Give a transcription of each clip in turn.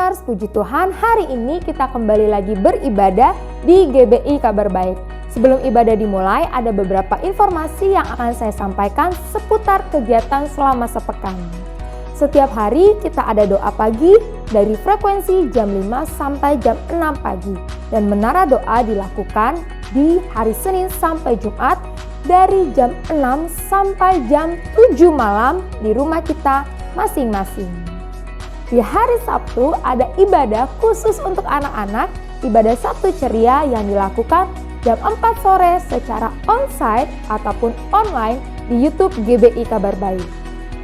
Stars, puji Tuhan hari ini kita kembali lagi beribadah di GBI Kabar Baik. Sebelum ibadah dimulai, ada beberapa informasi yang akan saya sampaikan seputar kegiatan selama sepekan. Setiap hari kita ada doa pagi dari frekuensi jam 5 sampai jam 6 pagi. Dan menara doa dilakukan di hari Senin sampai Jumat dari jam 6 sampai jam 7 malam di rumah kita masing-masing. Di hari Sabtu ada ibadah khusus untuk anak-anak, ibadah Sabtu ceria yang dilakukan jam 4 sore secara onsite ataupun online di YouTube GBI Kabar Baik.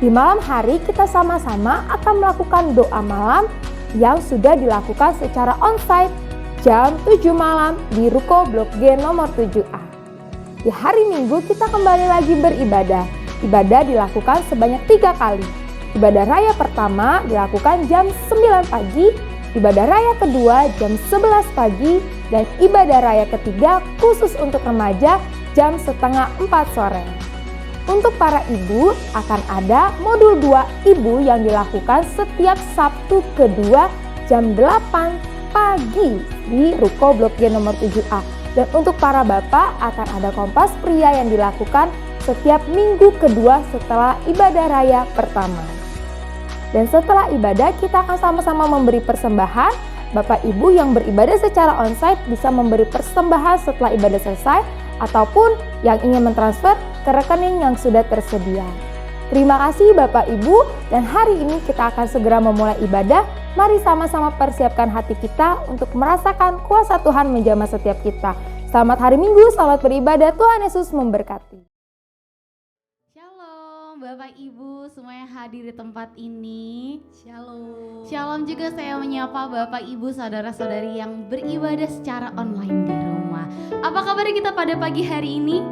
Di malam hari kita sama-sama akan melakukan doa malam yang sudah dilakukan secara onsite jam 7 malam di Ruko Blok G nomor 7A. Di hari Minggu kita kembali lagi beribadah. Ibadah dilakukan sebanyak 3 kali. Ibadah raya pertama dilakukan jam 9 pagi, ibadah raya kedua jam 11 pagi, dan ibadah raya ketiga khusus untuk remaja jam setengah 4 sore. Untuk para ibu akan ada modul 2 ibu yang dilakukan setiap Sabtu kedua jam 8 pagi di Ruko Blok G nomor 7A. Dan untuk para bapak akan ada kompas pria yang dilakukan setiap minggu kedua setelah ibadah raya pertama. Dan setelah ibadah kita akan sama-sama memberi persembahan. Bapak Ibu yang beribadah secara onsite bisa memberi persembahan setelah ibadah selesai ataupun yang ingin mentransfer ke rekening yang sudah tersedia. Terima kasih Bapak Ibu, dan hari ini kita akan segera memulai ibadah. Mari sama-sama persiapkan hati kita untuk merasakan kuasa Tuhan menjamah setiap kita. Selamat hari Minggu, selamat beribadah, Tuhan Yesus memberkati. Bapak Ibu semua yang hadir di tempat ini. Shalom. Shalom juga saya menyapa Bapak Ibu saudara-saudari yang beribadah secara online di rumah. Apa kabar kita pada pagi hari ini?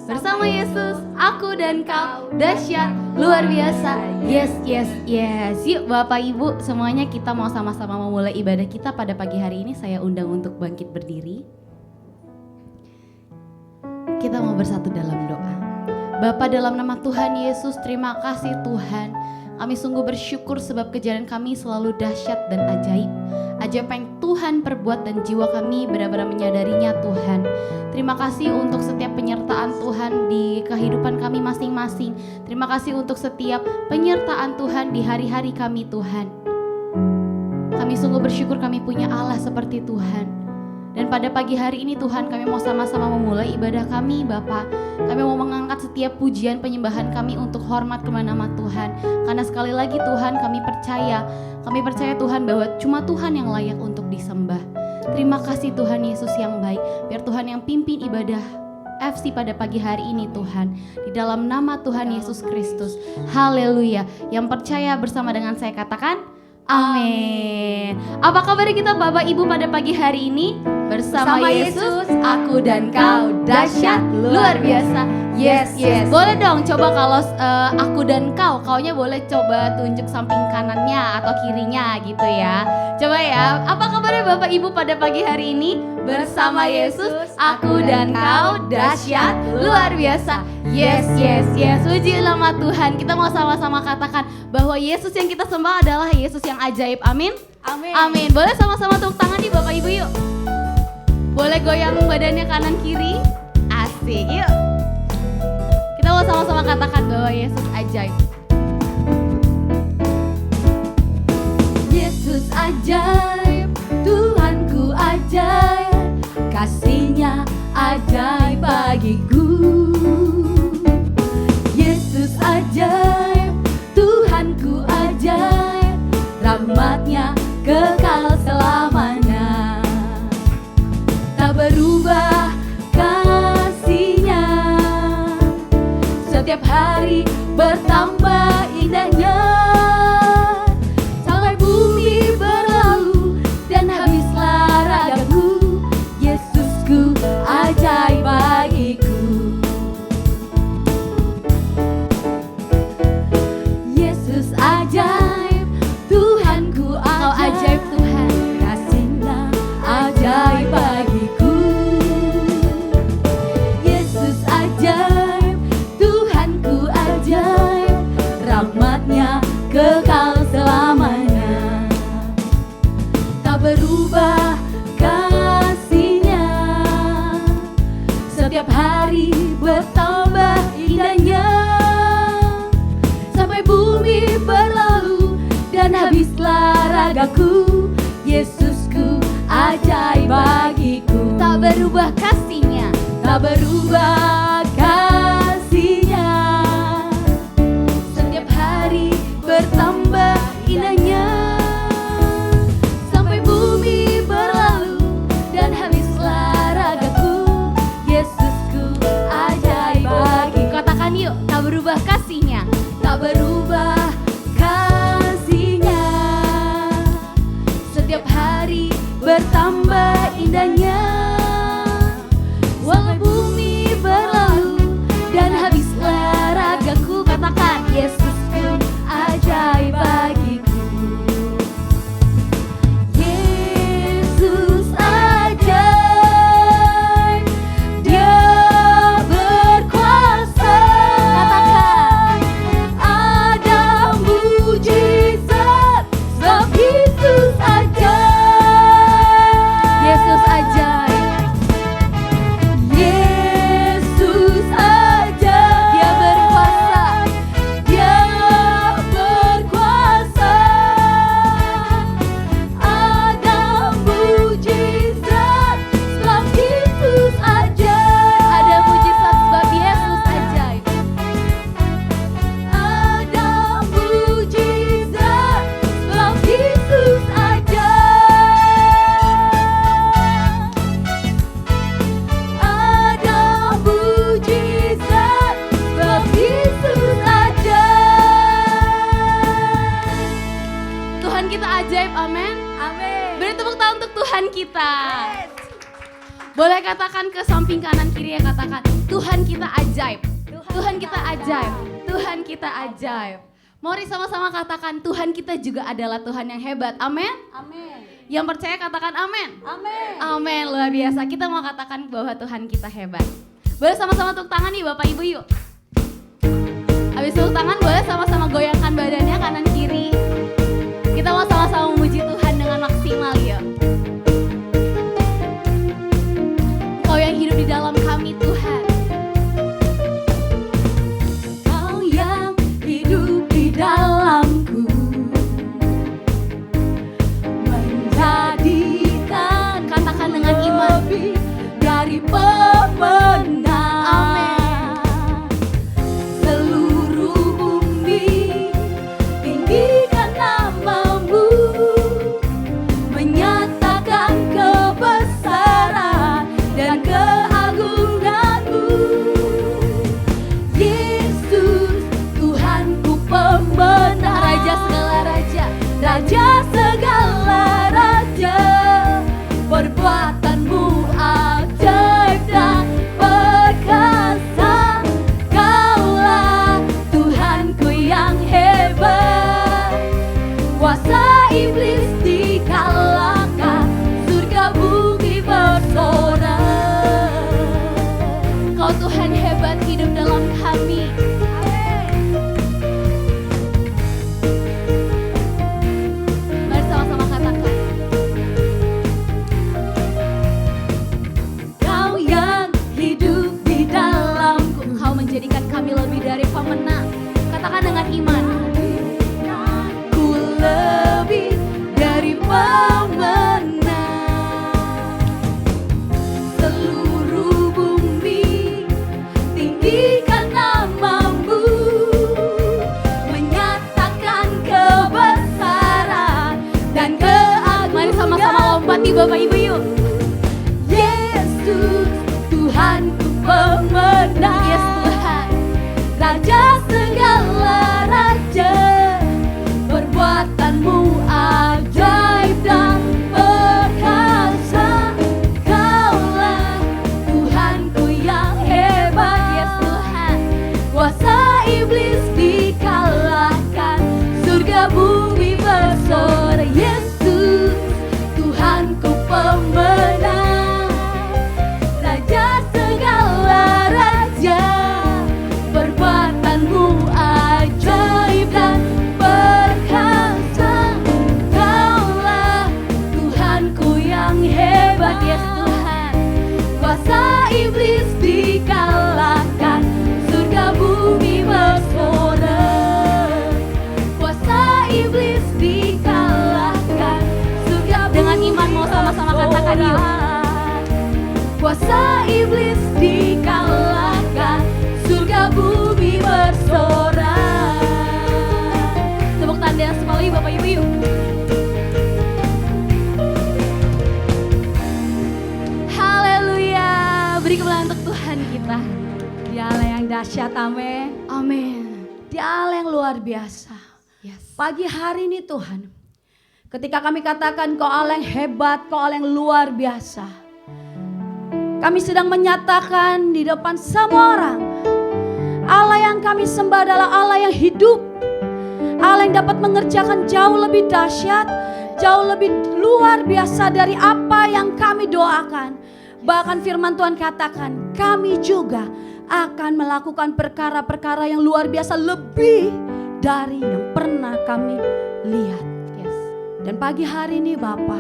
Bersama Yesus, aku dan kau dahsyat luar biasa. Yes, yes, yes. Yuk Bapak Ibu semuanya kita mau sama-sama memulai ibadah kita pada pagi hari ini. Saya undang untuk bangkit berdiri. Kita mau bersatu dalam doa. Bapa, dalam nama Tuhan Yesus, terima kasih Tuhan. Kami sungguh bersyukur sebab kejadian kami selalu dahsyat dan ajaib. Ajaib yang Tuhan perbuat dan jiwa kami benar-benar menyadarinya Tuhan. Terima kasih untuk setiap penyertaan Tuhan di kehidupan kami masing-masing. Terima kasih untuk setiap penyertaan Tuhan di hari-hari kami Tuhan. Kami sungguh bersyukur kami punya Allah seperti Tuhan. Dan pada pagi hari ini Tuhan kami mau sama-sama memulai ibadah kami Bapa. Kami mau mengangkat setiap pujian penyembahan kami untuk hormat kepada nama Tuhan. Karena sekali lagi Tuhan kami percaya Tuhan bahwa cuma Tuhan yang layak untuk disembah. Terima kasih Tuhan Yesus yang baik. Biar Tuhan yang pimpin ibadah FC pada pagi hari ini Tuhan. Di dalam nama Tuhan Yesus Kristus. Haleluya. Yang percaya bersama dengan saya katakan amin. Apa kabar kita Bapak Ibu pada pagi hari ini? Bersama Yesus, aku dan kau dahsyat luar biasa. Yes, yes. Boleh dong coba kalau aku dan kaunya boleh coba tunjuk samping kanannya atau kirinya gitu ya. Coba ya. Apa kabarnya Bapak Ibu pada pagi hari ini? Bersama Yesus, aku dan kau dahsyat luar biasa. Yes, yes, yes. Puji nama Tuhan. Kita mau sama-sama katakan bahwa Yesus yang kita sembah adalah Yesus yang ajaib. Amin. Amin. Amin. Boleh sama-sama tepuk tangan nih Bapak Ibu yuk. Boleh goyang badannya kanan kiri. Asik. Yuk. Kita mau sama-sama katakan bahwa Yesus ajaib. Yesus ajaib, Tuhanku ajaib, kasih-Nya ajaib bagiku. Yesus ajaib, Tuhanku ajaib, rahmat-Nya kekal selamanya. Tak berubah kasih-Nya, setiap hari bertambah indahnya. Sampai bumi berlalu dan habislah ragaku, Yesusku ajaib bagiku. Yesus ajaib, Tuhanku ajaib, Tuhan kasih-Nya ajaib bagiku. Yesus ajaib, Tuhanku ajaib, rahmat-Nya kekal selamanya. hari bertambah indahnya, sampai bumi berlalu dan habislah ragaku. Yesusku ajaib bagiku. Tak berubah kasihnya, Tak berubah kasihnya, setiap hari bertambah indahnya, sampai bumi berlalu dan habislah ragaku. Yesusku ajaib bagiku. katakan yuk, tak berubah kasihnya. Tak berubah kasihnya, setiap hari bertambah indahnya, walau bumi berlalu dan habislah ragaku. Katakan, Yesusku ajaib bagiku. Yesus ajaib, Dia berkuasa. Katakan, ada mujizat sebab Yesus ajaib. Yesus ajaib, Yesus ajaib, Dia berkuasa. Dia berkuasa. Ada mujizat sebab Yesus ajaib. Ada mujizat sebab Yesus ajaib. Ada mujizat sebab Yesus ajaib. Ada mujizat sebab Yesus ajaib. Tuhan kita ajaib, amin. Amin. Beri tepuk tangan untuk Tuhan kita. Boleh katakan ke samping kanan kiri ya, katakan Tuhan kita ajaib. Tuhan kita ajaib. Tuhan kita ajaib. Mari sama-sama katakan Tuhan kita juga adalah Tuhan yang hebat. Amin. Amin. Yang percaya katakan amin. Amin. Amin, luar biasa. Kita mau katakan bahwa Tuhan kita hebat. Boleh sama-sama tepuk tangan nih Bapak Ibu yuk. Habis tepuk tangan boleh sama-sama goyangkan badannya kanan kiri. Kita mau sama-sama memuji Tuhan dengan maksimal yuk. Engkau yang hidup di dalam kami Tuhan. Kau yang hidup di dalamku, menjadikan Katakan dengan iman. lebih dari pemenang. Amin. Seluruh bumi tinggikan namamu, menyatakan kebesaran dan keagunganmu. Yesus Tuhanku pemenang, Raja segala raja. Raja segala raja, perbuatanmu ajaib dan perkasa. Kaulah Tuhanku yang hebat, kuasa iblis dikalahkan, surga bumi bersorak. Kau Tuhan hebat hidup dalam kami. Mari sama-sama katakan. Kau yang hidup di dalamku, Kau menjadikan kami lebih dari pemenang. Katakan dengan iman. ku lebih dari pemenang. Seluruh bumi tinggikan namamu, menyatakan kebesaran dan keagungan. Mari sama-sama lompat nih Bapak Ibu yuk. Yesus Tuhanku pemenang, Yes Tuhan. Raja segala raja, kuasa iblis dikalahkan, surga bumi bersorak. Tepuk tanda yang sekali Bapak Ibu yuk. Haleluya, beri kemuliaan untuk Tuhan kita. Dia Allah yang dahsyat, amin. Amin. Dia Allah yang luar biasa. Yes. Pagi hari ini Tuhan, ketika kami katakan Kau Allah yang hebat, Kau Allah yang luar biasa, kami sedang menyatakan di depan semua orang, Allah yang kami sembah adalah Allah yang hidup, Allah yang dapat mengerjakan jauh lebih dahsyat, jauh lebih luar biasa dari apa yang kami doakan. Bahkan firman Tuhan katakan, kami juga akan melakukan perkara-perkara yang luar biasa lebih dari yang pernah kami lihat. Yes. Dan pagi hari ini Bapa,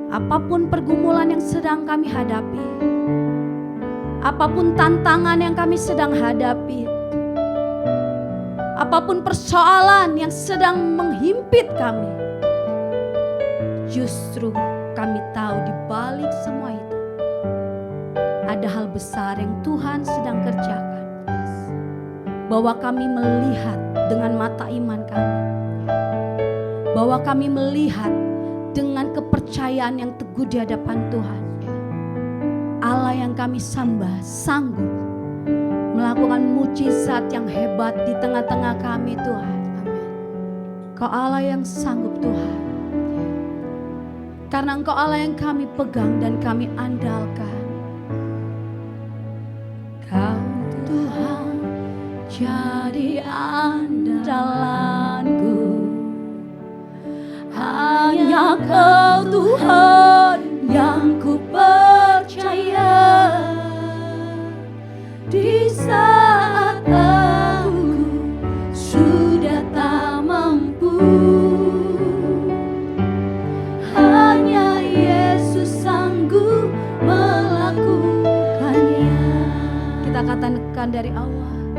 apapun pergumulan yang sedang kami hadapi, apapun tantangan yang kami sedang hadapi, apapun persoalan yang sedang menghimpit kami, justru kami tahu di balik semua itu ada hal besar yang Tuhan sedang kerjakan. Bahwa kami melihat dengan mata iman kami, bahwa kami melihat dengan kepercayaan yang teguh di hadapan Tuhan. Allah yang kami sembah sanggup melakukan mujizat yang hebat di tengah-tengah kami Tuhan. Kau Allah yang sanggup Tuhan, karena Engkau Allah yang kami pegang dan kami andalkan. Kau Tuhan jadi andalanku, hanya Kau Tuhan yang ku percaya. Di saat aku sudah tak mampu, hanya Yesus sanggup melakukannya. Kita katakan dari awal,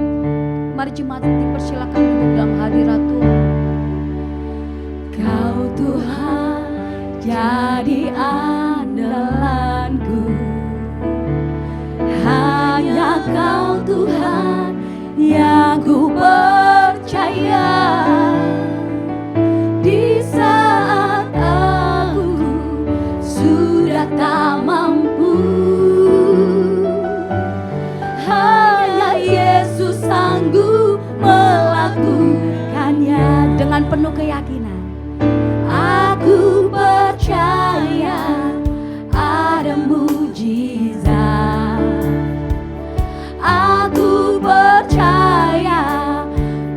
mari jemaat dipersilakan duduk dalam hadirat Tuhan. Kau Tuhan jadi andalanku, hanya Kau Tuhan yang ku percaya. Di saat aku sudah tak mampu, hanya Yesus sanggup melakukannya. Dengan penuh keyakinan, aku percaya ada mujizat. Aku percaya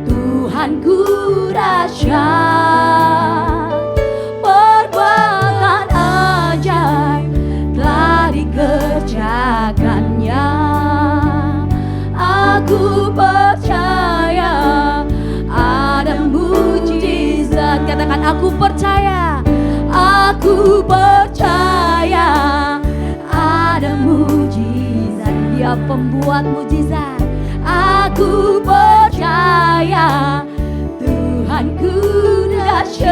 Tuhanku dahsyat, perbuatan ajaib telah dikerjakannya. Aku percaya ada mujizat. Katakan aku percaya, aku percaya ada mujizat. Dia pembuat mujizat. Aku percaya Tuhanku dahsyat,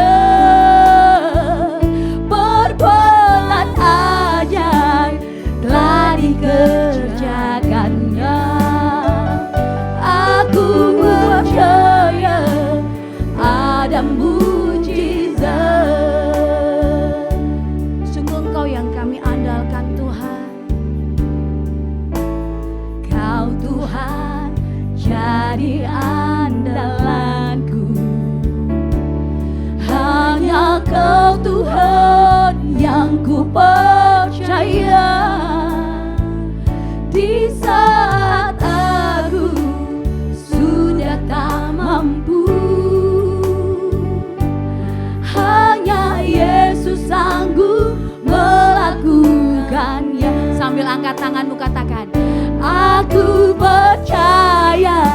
perbuatan ajaib telah dikerjakannya. Aku percaya ada mujizat. Sungguh Engkau yang kami andalkan Tuhan. Kau Tuhan jadi andalanku, hanya Kau Tuhan yang ku percaya. Di saat aku sudah tak mampu, hanya Yesus sanggup melakukannya. Sambil angkat tanganmu katakan, aku percaya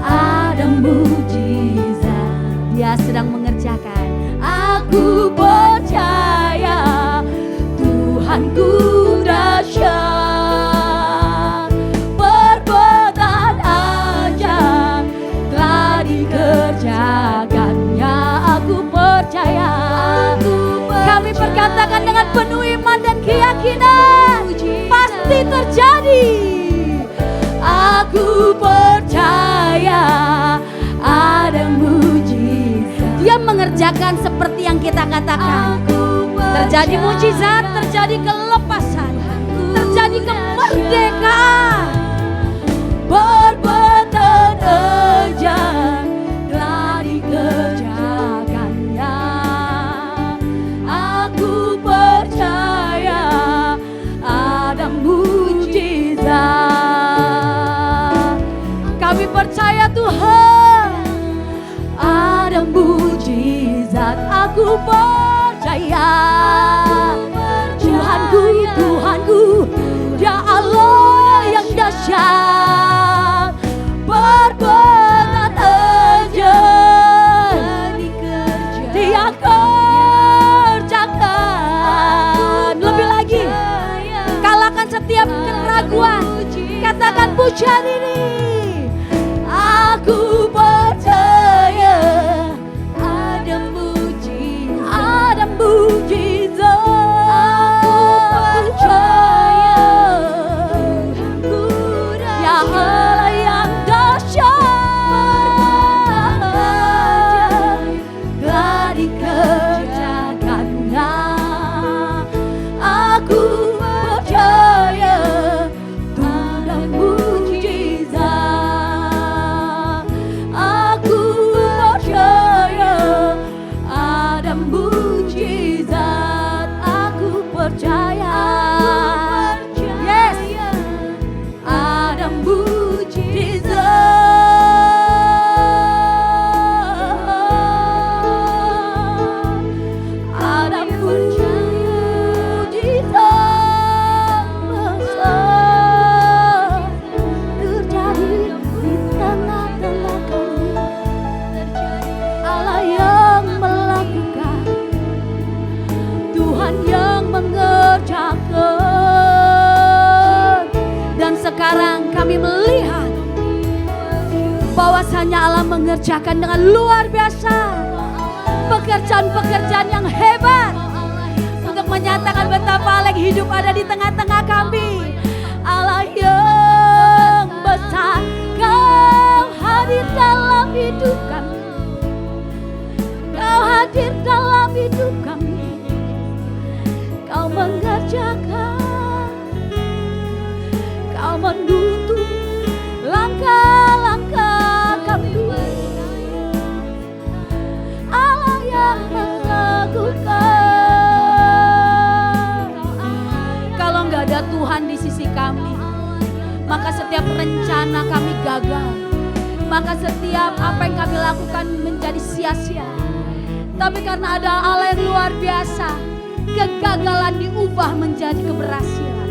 ada mujizat. Dia sedang mengerjakan. Aku percaya Tuhanku dahsyat, perbuatan ajaib telah dikerjakannya. Aku percaya. Kami perkatakan dengan penuh iman dan keyakinan, terjadi. Aku percaya ada mujizat. Dia mengerjakan seperti yang kita katakan. Terjadi mujizat, terjadi kelepasan, terjadi kemerdekaan. Perbuatan ajaib telah dikerjakannya. Aku percaya ada mujizat. Kami percaya Tuhan ada mujizat. Aku percaya Tuhanku, Tuhanku, Dia Allah yang dahsyat. Perbuatan ajaib Dia kerjakan. Lebih lagi, kalahkan setiap keraguan. Katakan pujian ini. Aku percaya ada mujizat. Ada mujizat. Aku percaya Ya Allah yang dahsyat telah dikerjakannya. Aku percaya Tuhan mujizat. Aku percaya ada mujizat. Aku percaya. Yes, ada mujizat. Ada mujizat besar terjadi di tengah-tengah kami. Allah yang melakukan, Tuhan yang mengerjakan. Dan sekarang kami melihat bahwasanya Allah mengerjakan dengan luar biasa pekerjaan-pekerjaan yang hebat untuk menyatakan betapa Allah yang hidup ada di tengah-tengah kami. Allah yang besar, Kau hadir dalam hidup kami. Kau hadir dalam hidup kami. Kau mengerjakan, Kau menuntun langkah-langkah kami. Allah yang melakukan. Kalau nggak ada Tuhan di sisi kami, maka setiap rencana kami gagal. Maka setiap apa yang kami lakukan menjadi sia-sia. Tapi karena ada Allah yang luar biasa, kegagalan diubah menjadi keberhasilan.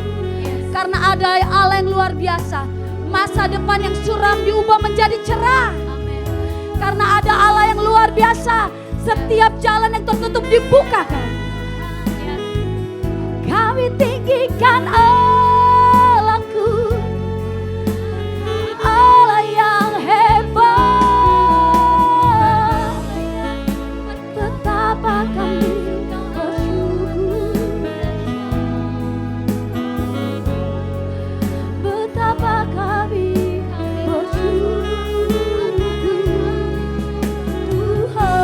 Karena ada Allah yang luar biasa, masa depan yang suram diubah menjadi cerah. Karena ada Allah yang luar biasa, setiap jalan yang tertutup dibukakan. Kami tinggikan Allahku, Allah yang hebat. Betapa kami bersyukur, betapa kami bersyukur Tuhan.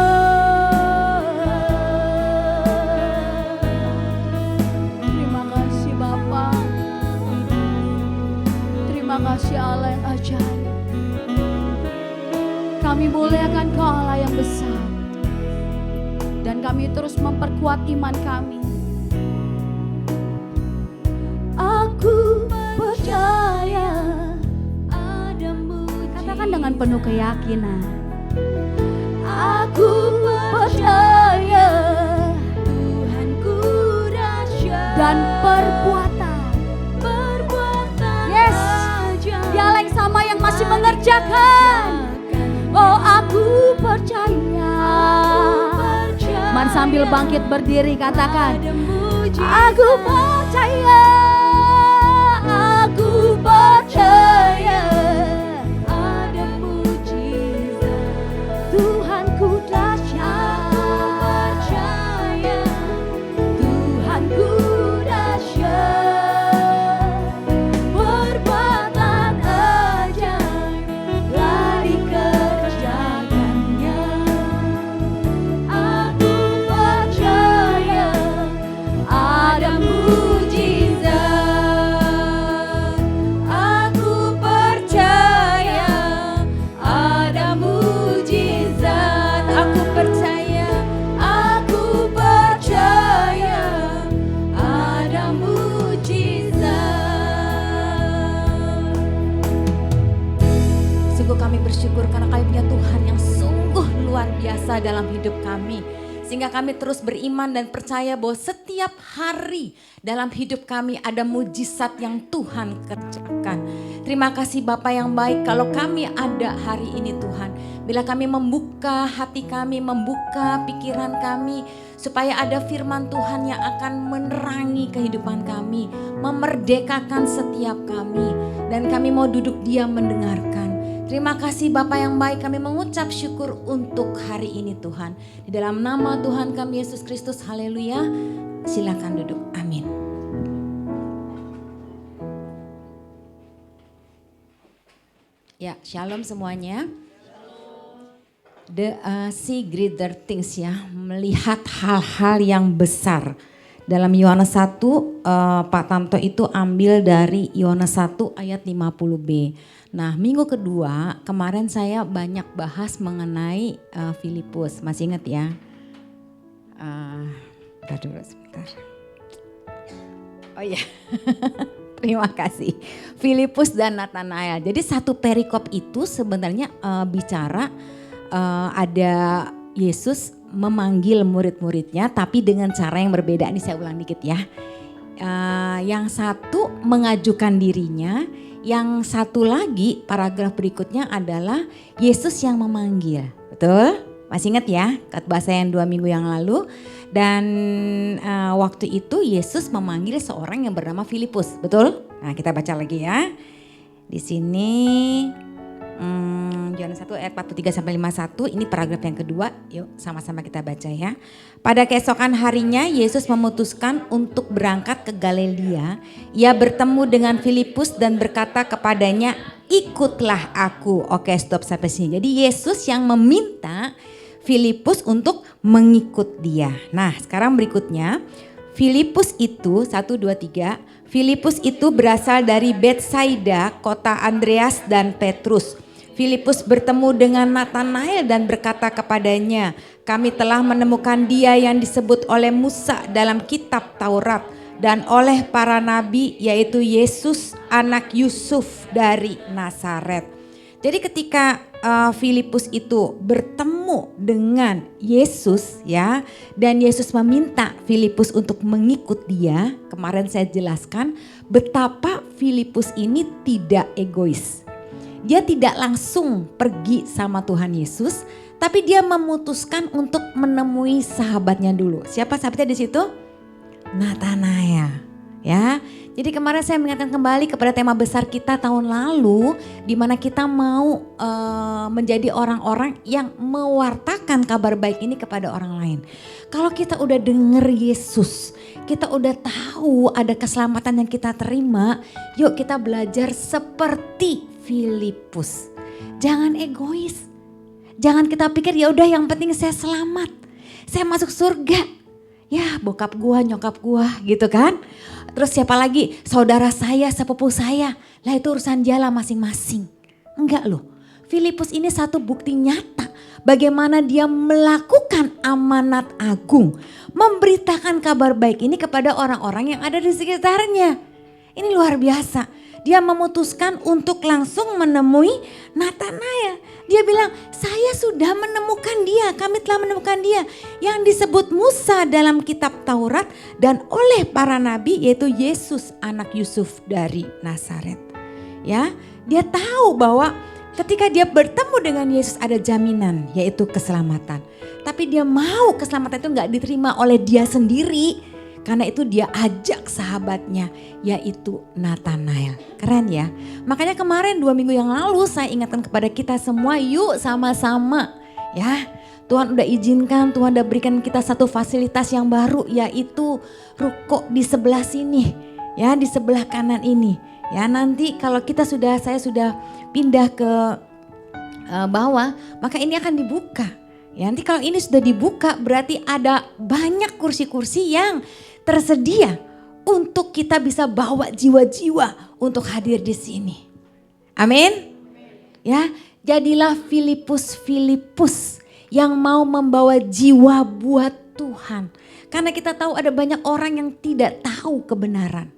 Terima kasih Bapa, terima kasih Allah yang ajaib. Kami muliakan Kau Allah yang besar, dan kami terus memperkuat iman kami. Aku percaya ada mujizat. Katakan dengan penuh keyakinan. Aku percaya Tuhanku dahsyat dan perbuatan. Yes, Dia Allah yang sama yang masih mengerjakan. Oh, aku percaya. Man sambil bangkit berdiri katakan, aku percaya, aku percaya ada mujizat. Tuhanku dahsyat, Tuhanku dahsyat. biasa dalam hidup kami. Sehingga kami terus beriman dan percaya bahwa setiap hari dalam hidup kami ada mujizat yang Tuhan kerjakan. Terima kasih Bapa yang baik kalau kami ada hari ini Tuhan. Bila kami membuka hati kami, membuka pikiran kami, supaya ada firman Tuhan yang akan menerangi kehidupan kami, memerdekakan setiap kami, dan kami mau duduk diam mendengarkan. Terima kasih Bapa yang baik, kami mengucap syukur untuk hari ini Tuhan. Di dalam nama Tuhan kami Yesus Kristus, haleluya. Silakan duduk, amin. Ya, shalom semuanya. See greater things ya, melihat hal-hal yang besar. Dalam Yohanes 1, Pak Tamto itu ambil dari Yohanes 1 ayat 50b. Nah minggu kedua kemarin saya banyak bahas mengenai Filipus, masih ingat ya? Udah dulu sebentar. Oh iya, terima kasih. Filipus dan Natanael. Jadi satu perikop itu sebenarnya bicara ada Yesus memanggil murid-muridnya tapi dengan cara yang berbeda. Ini saya ulang dikit ya. Yang satu mengajukan dirinya, yang satu lagi paragraf berikutnya adalah Yesus yang memanggil. Betul? Masih ingat ya khotbah saya yang 2 minggu yang lalu. Dan waktu itu Yesus memanggil seorang yang bernama Filipus. Betul? Nah kita baca lagi ya. Di sini Yohanes 1 ayat 43 sampai 51, ini paragraf yang kedua. Yuk sama-sama kita baca ya. Pada keesokan harinya Yesus memutuskan untuk berangkat ke Galilea. Ia bertemu dengan Filipus dan berkata kepadanya, ikutlah aku. Oke, stop sampai sini. Jadi Yesus yang meminta Filipus untuk mengikut dia. Nah, sekarang berikutnya Filipus itu 1 2 3. Filipus itu berasal dari Betsaida, kota Andreas dan Petrus. Filipus bertemu dengan Natanael dan berkata kepadanya, kami telah menemukan dia yang disebut oleh Musa dalam kitab Taurat dan oleh para nabi, yaitu Yesus anak Yusuf dari Nazaret. Jadi ketika Filipus itu bertemu dengan Yesus ya, dan Yesus meminta Filipus untuk mengikut dia, kemarin saya jelaskan betapa Filipus ini tidak egois. Dia tidak langsung pergi sama Tuhan Yesus, tapi dia memutuskan untuk menemui sahabatnya dulu. Siapa sahabatnya di situ? Natanael. Ya, jadi kemarin saya mengingatkan kembali kepada tema besar kita tahun lalu, di mana kita mau menjadi orang-orang yang mewartakan kabar baik ini kepada orang lain. Kalau kita udah dengar Yesus, kita udah tahu ada keselamatan yang kita terima, yuk kita belajar seperti Filipus. Jangan egois. Jangan kita pikir ya udah yang penting saya selamat. Saya masuk surga. Ya bokap gua, nyokap gua gitu kan. Terus siapa lagi? Saudara saya, sepupu saya. Lah itu urusan dia lah masing-masing. Enggak loh. Filipus ini satu bukti nyata bagaimana dia melakukan amanat agung. Memberitakan kabar baik ini kepada orang-orang yang ada di sekitarnya. Ini luar biasa. Dia memutuskan untuk langsung menemui Natanael. Dia bilang, saya sudah menemukan dia, kami telah menemukan dia. Yang disebut Musa dalam kitab Taurat dan oleh para nabi, yaitu Yesus anak Yusuf dari Nazaret. Ya, dia tahu bahwa ketika dia bertemu dengan Yesus ada jaminan, yaitu keselamatan. Tapi dia mau keselamatan itu gak diterima oleh dia sendiri. Karena itu dia ajak sahabatnya, yaitu Natanael. Keren ya. Makanya kemarin 2 minggu yang lalu saya ingatkan kepada kita semua, yuk sama-sama ya. Tuhan udah izinkan, Tuhan udah berikan kita satu fasilitas yang baru, yaitu ruko di sebelah sini. Ya, di sebelah kanan ini. Ya, nanti kalau saya sudah pindah ke bawah, maka ini akan dibuka. Ya, nanti kalau ini sudah dibuka berarti ada banyak kursi-kursi yang tersedia untuk kita bisa bawa jiwa-jiwa untuk hadir di sini. Amin. Ya, jadilah Filipus yang mau membawa jiwa buat Tuhan. Karena kita tahu ada banyak orang yang tidak tahu kebenaran.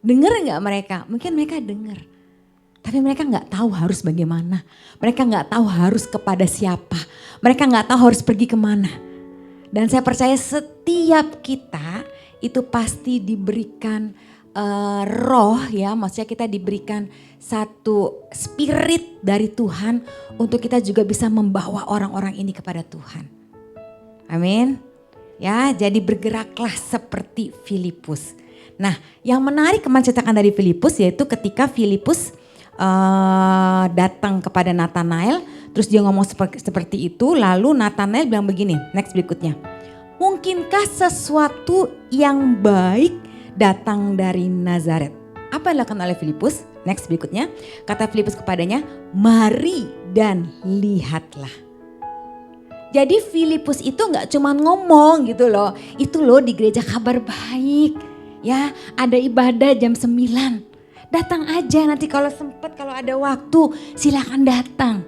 Dengar nggak mereka? Mungkin mereka dengar. Tapi mereka nggak tahu harus bagaimana. Mereka nggak tahu harus kepada siapa. Mereka nggak tahu harus pergi kemana. Dan saya percaya setiap kita itu pasti diberikan roh ya. Maksudnya kita diberikan satu spirit dari Tuhan untuk kita juga bisa membawa orang-orang ini kepada Tuhan. Amin. Ya, jadi bergeraklah seperti Filipus. Nah, yang menarik kemarin ceritakan dari Filipus yaitu ketika Filipus datang kepada Nathanael, terus dia ngomong seperti itu, lalu Nathanael bilang begini, next berikutnya. Mungkinkah sesuatu yang baik datang dari Nazaret? Apa yang dilakukan oleh Filipus? Next berikutnya, kata Filipus kepadanya, mari dan lihatlah. Jadi Filipus itu gak cuma ngomong gitu loh, itu loh di gereja Kabar Baik. Ya, ada ibadah jam 9. Datang aja nanti kalau sempat, kalau ada waktu silakan datang.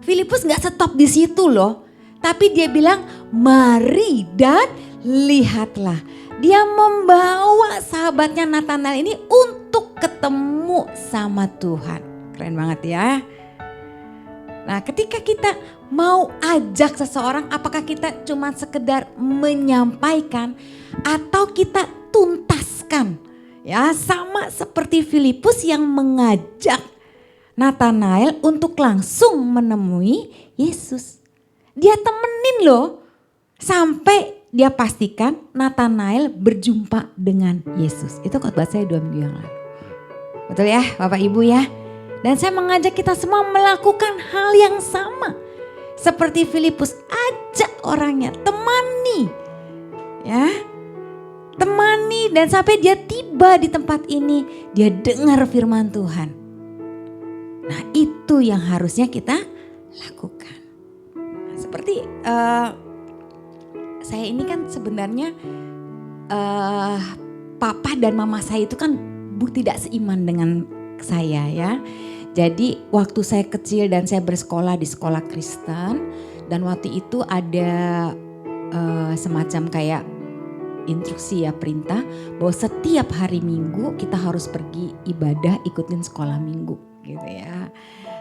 Filipus gak stop di situ loh. Tapi dia bilang mari dan lihatlah. Dia membawa sahabatnya Nathanael ini untuk ketemu sama Tuhan. Keren banget ya. Nah, ketika kita mau ajak seseorang, apakah kita cuma sekedar menyampaikan atau kita tuntaskan? Ya, sama seperti Filipus yang mengajak Nathanael untuk langsung menemui Yesus. Dia temenin loh sampai dia pastikan Nathanael berjumpa dengan Yesus. Itu khotbah saya 2 minggu yang lalu. Betul ya Bapak Ibu ya. Dan saya mengajak kita semua melakukan hal yang sama. Seperti Filipus, ajak orangnya, temani. Ya. Temani dan sampai dia tiba di tempat ini, dia dengar firman Tuhan. Nah, itu yang harusnya kita lakukan. Nah, seperti saya ini kan sebenarnya papa dan mama saya itu kan tidak seiman dengan saya ya. Jadi waktu saya kecil dan saya bersekolah di sekolah Kristen dan waktu itu ada semacam kayak instruksi ya, perintah bahwa setiap hari Minggu kita harus pergi ibadah ikutin sekolah Minggu gitu ya.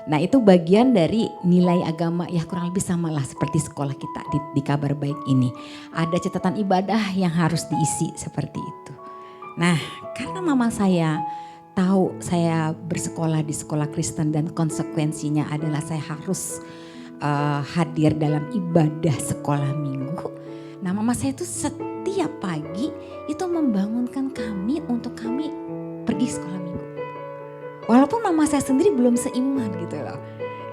Nah itu bagian dari nilai agama ya, kurang lebih sama lah seperti sekolah kita di Kabar Baik ini. Ada catatan ibadah yang harus diisi seperti itu. Nah karena mama saya tahu saya bersekolah di sekolah Kristen dan konsekuensinya adalah saya harus hadir dalam ibadah sekolah Minggu. Nah mama saya itu setiap pagi itu membangunkan kami untuk kami pergi sekolah Minggu. Walaupun mama saya sendiri belum seiman gitu loh.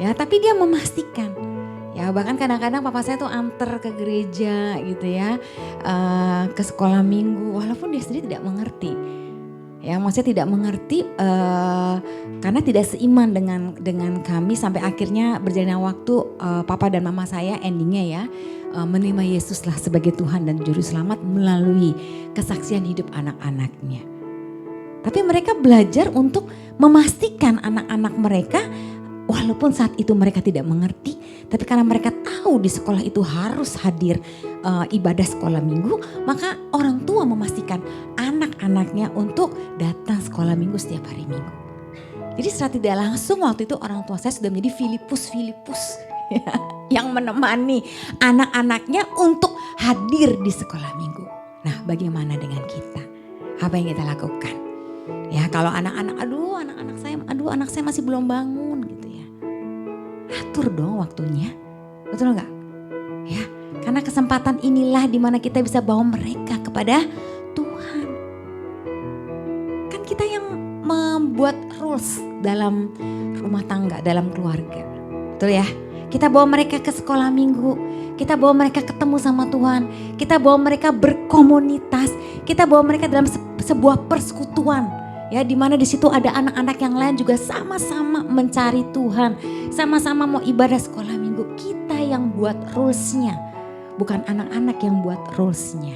Ya tapi dia memastikan. Ya bahkan kadang-kadang papa saya tuh antar ke gereja gitu ya. Ke sekolah Minggu walaupun dia sendiri tidak mengerti. Ya maksudnya tidak mengerti karena tidak seiman dengan kami sampai akhirnya berjalannya waktu papa dan mama saya endingnya ya. Menerima Yesuslah sebagai Tuhan dan Juru Selamat melalui kesaksian hidup anak-anaknya. Tapi mereka belajar untuk memastikan anak-anak mereka walaupun saat itu mereka tidak mengerti. Tapi karena mereka tahu di sekolah itu harus hadir ibadah sekolah Minggu. Maka orang tua memastikan anak-anaknya untuk datang sekolah Minggu setiap hari Minggu. Jadi secara tidak langsung waktu itu orang tua saya sudah menjadi Filipus ya, yang menemani anak-anaknya untuk hadir di sekolah Minggu. Nah bagaimana dengan kita? Apa yang kita lakukan? Ya kalau anak-anak, anak saya masih belum bangun gitu ya. Atur dong waktunya, betul nggak? Ya, karena kesempatan inilah dimana kita bisa bawa mereka kepada Tuhan. Kan kita yang membuat rules dalam rumah tangga, dalam keluarga, betul ya? Kita bawa mereka ke sekolah Minggu, kita bawa mereka ketemu sama Tuhan, kita bawa mereka berkomunitas, kita bawa mereka dalam sebuah persekutuan. Ya, di mana di situ ada anak-anak yang lain juga sama-sama mencari Tuhan, sama-sama mau ibadah sekolah Minggu. Kita yang buat rules-nya, bukan anak-anak yang buat rules-nya.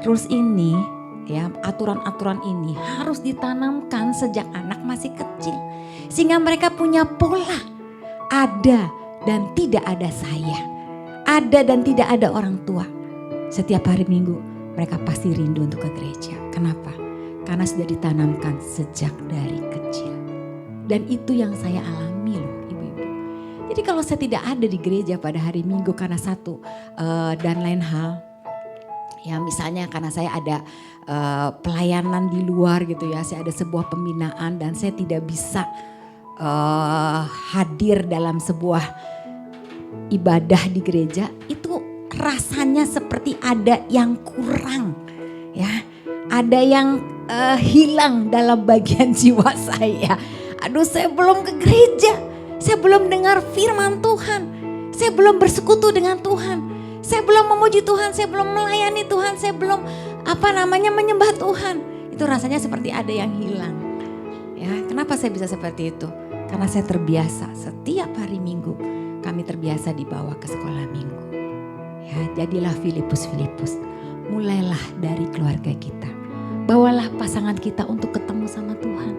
Rules ini, ya, aturan-aturan ini harus ditanamkan sejak anak masih kecil, sehingga mereka punya pola. Ada dan tidak ada saya, ada dan tidak ada orang tua. Setiap hari Minggu mereka pasti rindu untuk ke gereja. Kenapa? Karena sudah ditanamkan sejak dari kecil. Dan itu yang saya alami loh ibu-ibu. Jadi kalau saya tidak ada di gereja pada hari Minggu karena satu dan lain hal. Ya misalnya karena saya ada pelayanan di luar gitu ya. Saya ada sebuah pembinaan dan saya tidak bisa hadir dalam sebuah ibadah di gereja. Itu rasanya seperti ada yang kurang ya. Ada yang hilang dalam bagian jiwa saya. Aduh, saya belum ke gereja, saya belum dengar firman Tuhan, saya belum bersekutu dengan Tuhan, saya belum memuji Tuhan, saya belum melayani Tuhan, saya belum menyembah Tuhan. Itu rasanya seperti ada yang hilang. Ya, kenapa saya bisa seperti itu? Karena saya terbiasa setiap hari Minggu kami terbiasa dibawa ke sekolah Minggu. Ya, jadilah Filipus. Mulailah dari keluarga kita. Bawalah pasangan kita untuk ketemu sama Tuhan.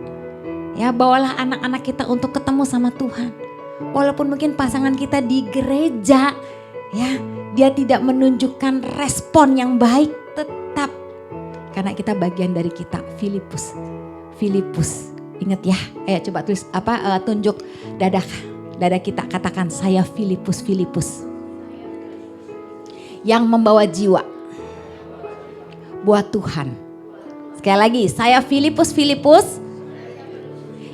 Ya, bawalah anak-anak kita untuk ketemu sama Tuhan. Walaupun mungkin pasangan kita di gereja, ya, dia tidak menunjukkan respon yang baik, tetap karena kita bagian dari kita Filipus. Ingat ya, coba tulis tunjuk dada kita, katakan saya Filipus. Yang membawa jiwa buat Tuhan. Sekali lagi, saya Filipus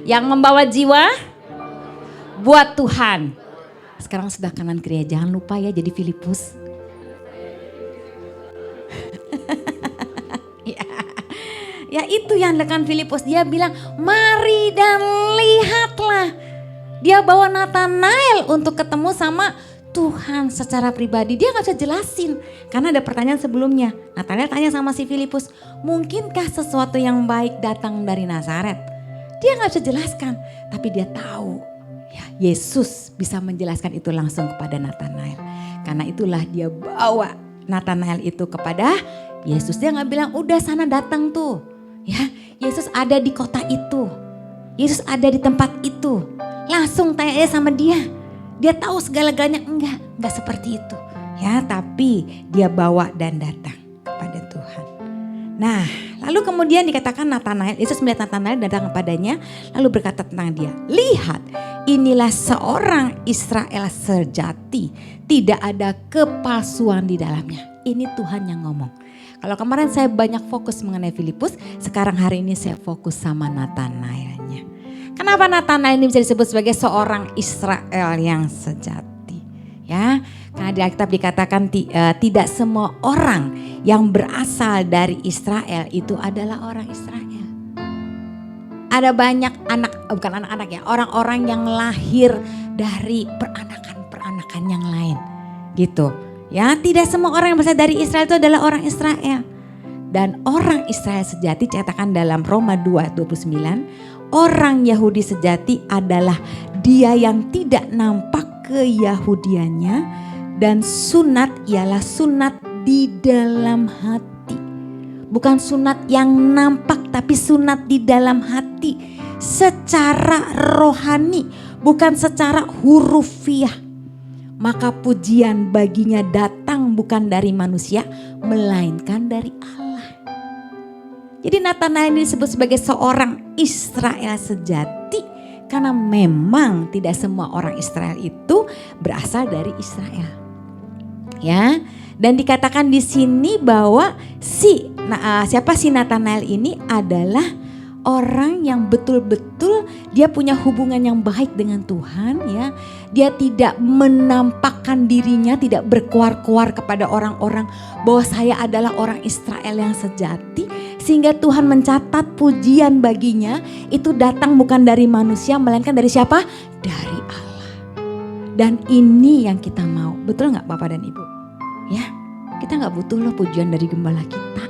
yang membawa jiwa buat Tuhan. Sekarang sebelah kanan kiri, jangan lupa ya jadi Filipus. Ya itu yang dilakukan Filipus. Dia bilang mari dan lihatlah. Dia bawa Nathanael untuk ketemu sama Tuhan secara pribadi. Dia gak bisa jelasin. Karena ada pertanyaan sebelumnya. Nathanael tanya sama si Filipus, mungkinkah sesuatu yang baik datang dari Nazaret? Dia gak bisa jelaskan. Tapi dia tahu ya Yesus bisa menjelaskan itu langsung kepada Nathanael. Karena itulah dia bawa Nathanael itu kepada Yesus. Dia gak bilang udah sana datang tuh. Ya, Yesus ada di kota itu. Yesus ada di tempat itu. Langsung tanya aja sama dia. Dia tahu segala-galanya, enggak seperti itu. Ya, tapi dia bawa dan datang kepada Tuhan. Nah, lalu kemudian dikatakan Nathanael, Yesus melihat Nathanael datang kepadanya, lalu berkata tentang dia, lihat, inilah seorang Israel sejati, tidak ada kepalsuan di dalamnya. Ini Tuhan yang ngomong. Kalau kemarin saya banyak fokus mengenai Filipus, sekarang hari ini saya fokus sama Nathanaelnya. Kenapa Nathanael ini bisa disebut sebagai seorang Israel yang sejati? Ya, karena di Alkitab dikatakan tidak semua orang yang berasal dari Israel itu adalah orang Israel. Ada banyak anak-anak ya, orang-orang yang lahir dari peranakan yang lain, gitu. Ya, tidak semua orang yang berasal dari Israel itu adalah orang Israel. Dan orang Israel sejati dikatakan dalam Roma 2:29, orang Yahudi sejati adalah dia yang tidak nampak keyahudiannya dan sunat ialah sunat di dalam hati. Bukan sunat yang nampak tapi sunat di dalam hati secara rohani, bukan secara hurufiah. Maka pujian baginya datang bukan dari manusia, melainkan dari Allah. Jadi Nathanael ini disebut sebagai seorang Israel sejati karena memang tidak semua orang Israel itu berasal dari Israel. Ya, dan dikatakan di sini bahwa siapa si Nathanael ini adalah orang yang betul-betul dia punya hubungan yang baik dengan Tuhan ya. Dia tidak menampakkan dirinya, tidak berkuar-kuar kepada orang-orang bahwa saya adalah orang Israel yang sejati. Sehingga Tuhan mencatat pujian baginya itu datang bukan dari manusia melainkan dari siapa? Dari Allah. Dan ini yang kita mau, betul gak Bapak dan Ibu? Ya, kita gak butuh loh pujian dari gembala kita.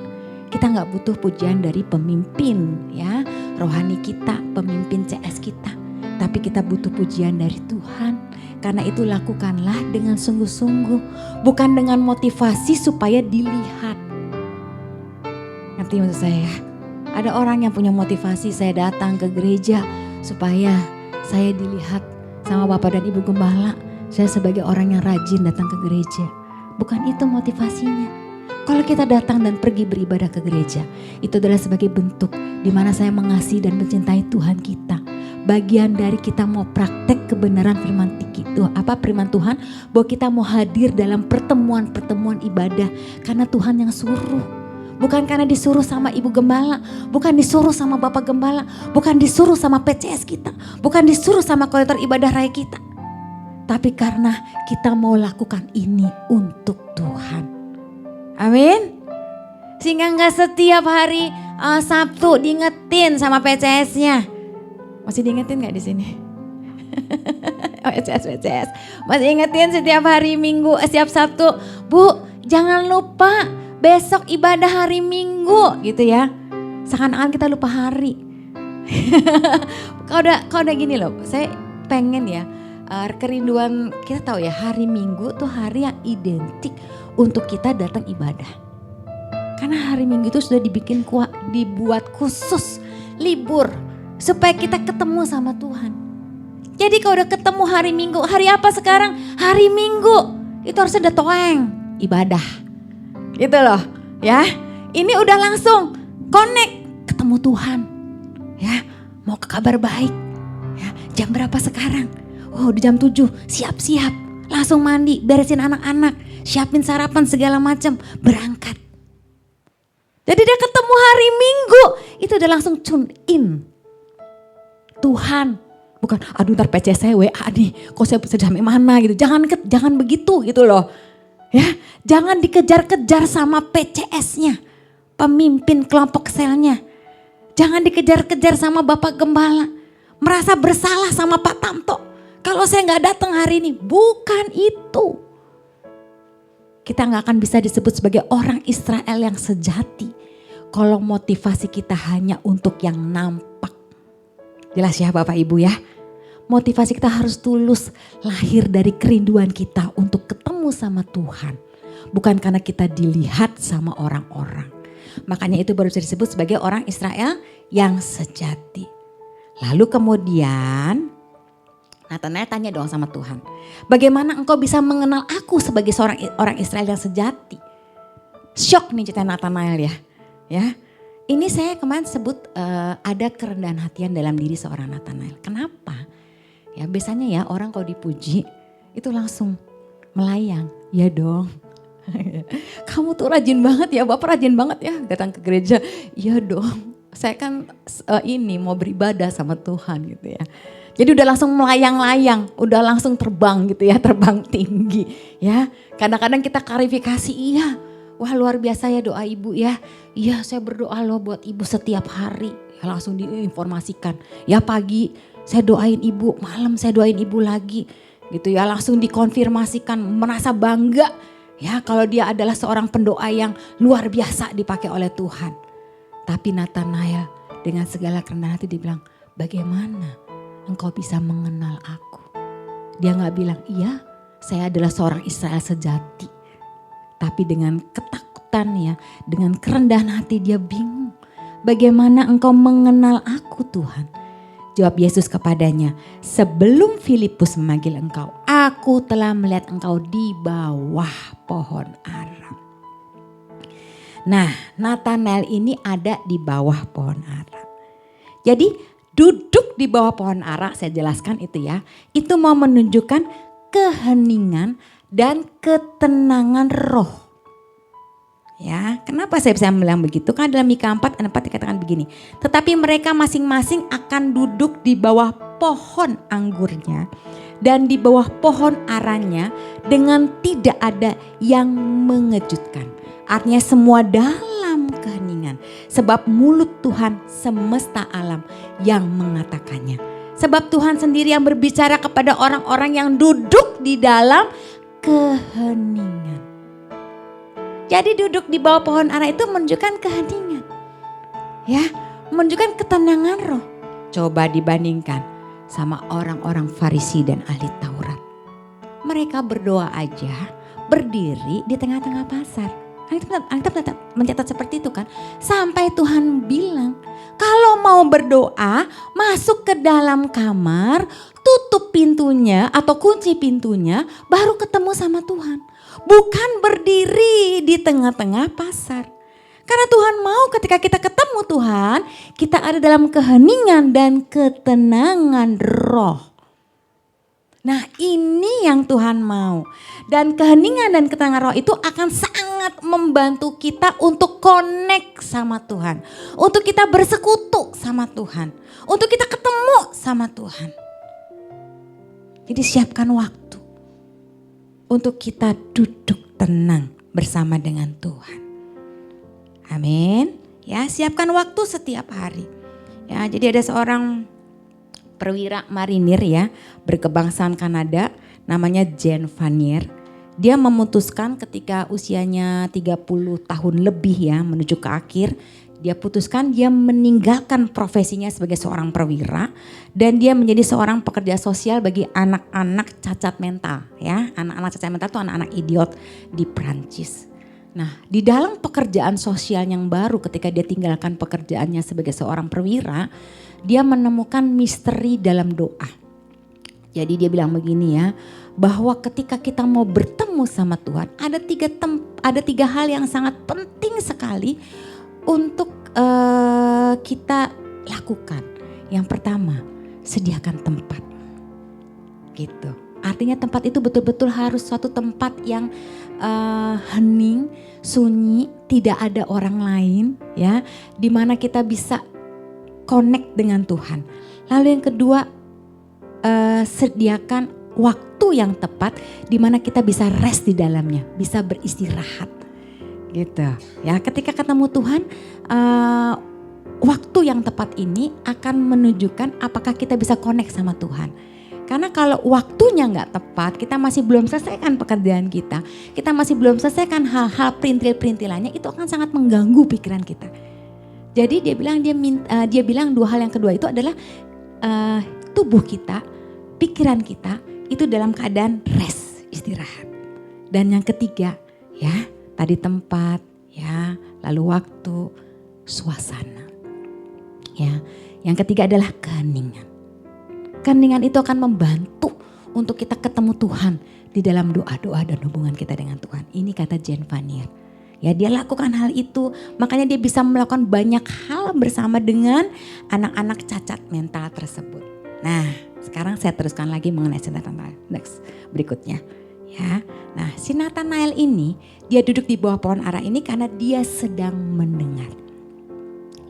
Kita gak butuh pujian dari pemimpin ya, rohani kita, pemimpin CS kita. Tapi kita butuh pujian dari Tuhan. Karena itu lakukanlah dengan sungguh-sungguh. Bukan dengan motivasi supaya dilihat. Ngerti maksud saya? Ada orang yang punya motivasi saya datang ke gereja supaya saya dilihat sama Bapak dan Ibu Gembala. Saya sebagai orang yang rajin datang ke gereja. Bukan itu motivasinya. Kalau kita datang dan pergi beribadah ke gereja, itu adalah sebagai bentuk di mana saya mengasihi dan mencintai Tuhan kita. bagian dari kita mau praktek kebenaran firman Tuhan, bahwa kita mau hadir dalam pertemuan-pertemuan ibadah karena Tuhan yang suruh. Bukan karena disuruh sama ibu gembala, bukan disuruh sama bapak gembala, bukan disuruh sama PCS kita, bukan disuruh sama koordinator ibadah raya kita. Tapi karena kita mau lakukan ini untuk Tuhan. Amin. Sehingga gak setiap hari Sabtu diingetin sama PCS-nya. Masih diingetin gak di sini? PCS. Masih ingetin setiap hari Minggu, setiap Sabtu. Bu, jangan lupa besok ibadah hari Minggu gitu ya. Seakan-akan kita lupa hari. Kalau udah gini loh, saya pengen ya kerinduan, kita tahu ya hari Minggu tuh hari yang identik untuk kita datang ibadah. Karena hari Minggu itu sudah dibuat khusus libur supaya kita ketemu sama Tuhan. Jadi kalau udah ketemu hari Minggu, hari apa sekarang? Hari Minggu, itu harus ada toeng ibadah. Gitu loh ya, ini udah langsung connect ketemu Tuhan ya, mau ke kabar baik ya. Jam berapa sekarang? Oh di jam 7, siap-siap langsung mandi, beresin anak-anak, siapin sarapan segala macam, berangkat. Jadi dia ketemu hari Minggu itu udah langsung tune in Tuhan. Bukan aduh ntar PC saya WA nih, kok saya bisa sampai mana gitu. Jangan begitu gitu loh. Ya, jangan dikejar-kejar sama PCS-nya, pemimpin kelompok selnya. Jangan dikejar-kejar sama Bapak Gembala. Merasa bersalah sama Pak Tamto. Kalau saya gak datang hari ini, bukan itu. Kita gak akan bisa disebut sebagai orang Israel yang sejati. Kalau motivasi kita hanya untuk yang nampak. Jelas ya Bapak Ibu ya. Motivasi kita harus tulus, lahir dari kerinduan kita untuk ketemu sama Tuhan. Bukan karena kita dilihat sama orang-orang. Makanya itu baru bisa disebut sebagai orang Israel yang sejati. Lalu kemudian Natanael tanya dong sama Tuhan. Bagaimana engkau bisa mengenal aku sebagai seorang orang Israel yang sejati? Syok nih cerita Natanael ya. Ini saya kemarin sebut ada kerendahan hatian dalam diri seorang Natanael. Kenapa? Ya biasanya ya orang kalau dipuji itu langsung melayang. Ya dong. Kamu tuh rajin banget ya, Bapak rajin banget ya datang ke gereja. Ya dong. Saya kan ini mau beribadah sama Tuhan gitu ya. Jadi udah langsung melayang-layang, udah langsung terbang gitu ya, terbang tinggi ya. Kadang-kadang kita klarifikasi, iya. Wah luar biasa ya doa ibu ya. Iya saya berdoa loh buat ibu setiap hari. Ya, langsung diinformasikan. Ya pagi saya doain ibu, malam saya doain ibu lagi. Gitu ya, langsung dikonfirmasikan, merasa bangga. Ya kalau dia adalah seorang pendoa yang luar biasa dipakai oleh Tuhan. Tapi Natanael dengan segala kerendahan hati dia bilang, bagaimana engkau bisa mengenal aku? Dia gak bilang, iya saya adalah seorang Israel sejati. Tapi dengan ketakutan ya, dengan kerendahan hati dia bingung. Bagaimana engkau mengenal aku Tuhan? Jawab Yesus kepadanya, sebelum Filipus memanggil engkau, aku telah melihat engkau di bawah pohon ara. Nah, Natanael ini ada di bawah pohon ara. Jadi duduk di bawah pohon ara, saya jelaskan itu ya, itu mau menunjukkan keheningan dan ketenangan roh. Ya, kenapa saya bisa bilang begitu? Karena dalam Mika 4:4 dikatakan begini. Tetapi mereka masing-masing akan duduk di bawah pohon anggurnya dan di bawah pohon aranya dengan tidak ada yang mengejutkan. Artinya semua dalam keheningan. Sebab mulut Tuhan semesta alam yang mengatakannya. Sebab Tuhan sendiri yang berbicara kepada orang-orang yang duduk di dalam keheningan. Jadi duduk di bawah pohon ara itu menunjukkan keheningan. Ya, menunjukkan ketenangan roh. Coba dibandingkan sama orang-orang Farisi dan ahli Taurat. Mereka berdoa aja, berdiri di tengah-tengah pasar. Alkitab mencatat seperti itu kan. Sampai Tuhan bilang, kalau mau berdoa, masuk ke dalam kamar, tutup pintunya atau kunci pintunya, baru ketemu sama Tuhan. Bukan berdiri di tengah-tengah pasar. Karena Tuhan mau ketika kita ketemu Tuhan, kita ada dalam keheningan dan ketenangan roh. Nah ini yang Tuhan mau. Dan keheningan dan ketenangan roh itu akan sangat membantu kita untuk connect sama Tuhan. Untuk kita bersekutu sama Tuhan. Untuk kita ketemu sama Tuhan. Jadi siapkan waktu untuk kita duduk tenang bersama dengan Tuhan. Amin. Ya, siapkan waktu setiap hari. Ya, jadi ada seorang perwira marinir ya, berkebangsaan Kanada, namanya Jean Vanier. Dia memutuskan ketika usianya 30 tahun lebih ya, menuju ke akhir, dia putuskan dia meninggalkan profesinya sebagai seorang perwira dan dia menjadi seorang pekerja sosial bagi anak-anak cacat mental ya. Anak-anak cacat mental itu anak-anak idiot di Prancis. Nah, di dalam pekerjaan sosial yang baru ketika dia tinggalkan pekerjaannya sebagai seorang perwira, dia menemukan misteri dalam doa. Jadi dia bilang begini ya, bahwa ketika kita mau bertemu sama Tuhan, ada tiga hal yang sangat penting sekali untuk kita lakukan. Yang pertama, sediakan tempat. Gitu. Artinya tempat itu betul-betul harus suatu tempat yang hening, sunyi, tidak ada orang lain ya, di mana kita bisa connect dengan Tuhan. Lalu yang kedua, sediakan waktu yang tepat di mana kita bisa rest di dalamnya, bisa beristirahat. Gitu. Ya, ketika ketemu Tuhan, waktu yang tepat ini akan menunjukkan apakah kita bisa connect sama Tuhan. Karena kalau waktunya nggak tepat, kita masih belum selesaikan pekerjaan kita masih belum selesaikan hal-hal perintil-perintilannya, itu akan sangat mengganggu pikiran kita. Jadi dia bilang dua hal yang kedua itu adalah tubuh kita, pikiran kita itu dalam keadaan rest, istirahat. Dan yang ketiga ya, tadi tempat ya, lalu waktu, suasana. Ya, yang ketiga adalah keheningan. Keheningan itu akan membantu untuk kita ketemu Tuhan di dalam doa-doa dan hubungan kita dengan Tuhan. Ini kata Jean Vanier. Ya, dia lakukan hal itu, makanya dia bisa melakukan banyak hal bersama dengan anak-anak cacat mental tersebut. Nah, sekarang saya teruskan lagi mengenai si Nathanael. Next, berikutnya. Ya, nah si Nathanael ini dia duduk di bawah pohon ara ini karena dia sedang mendengar.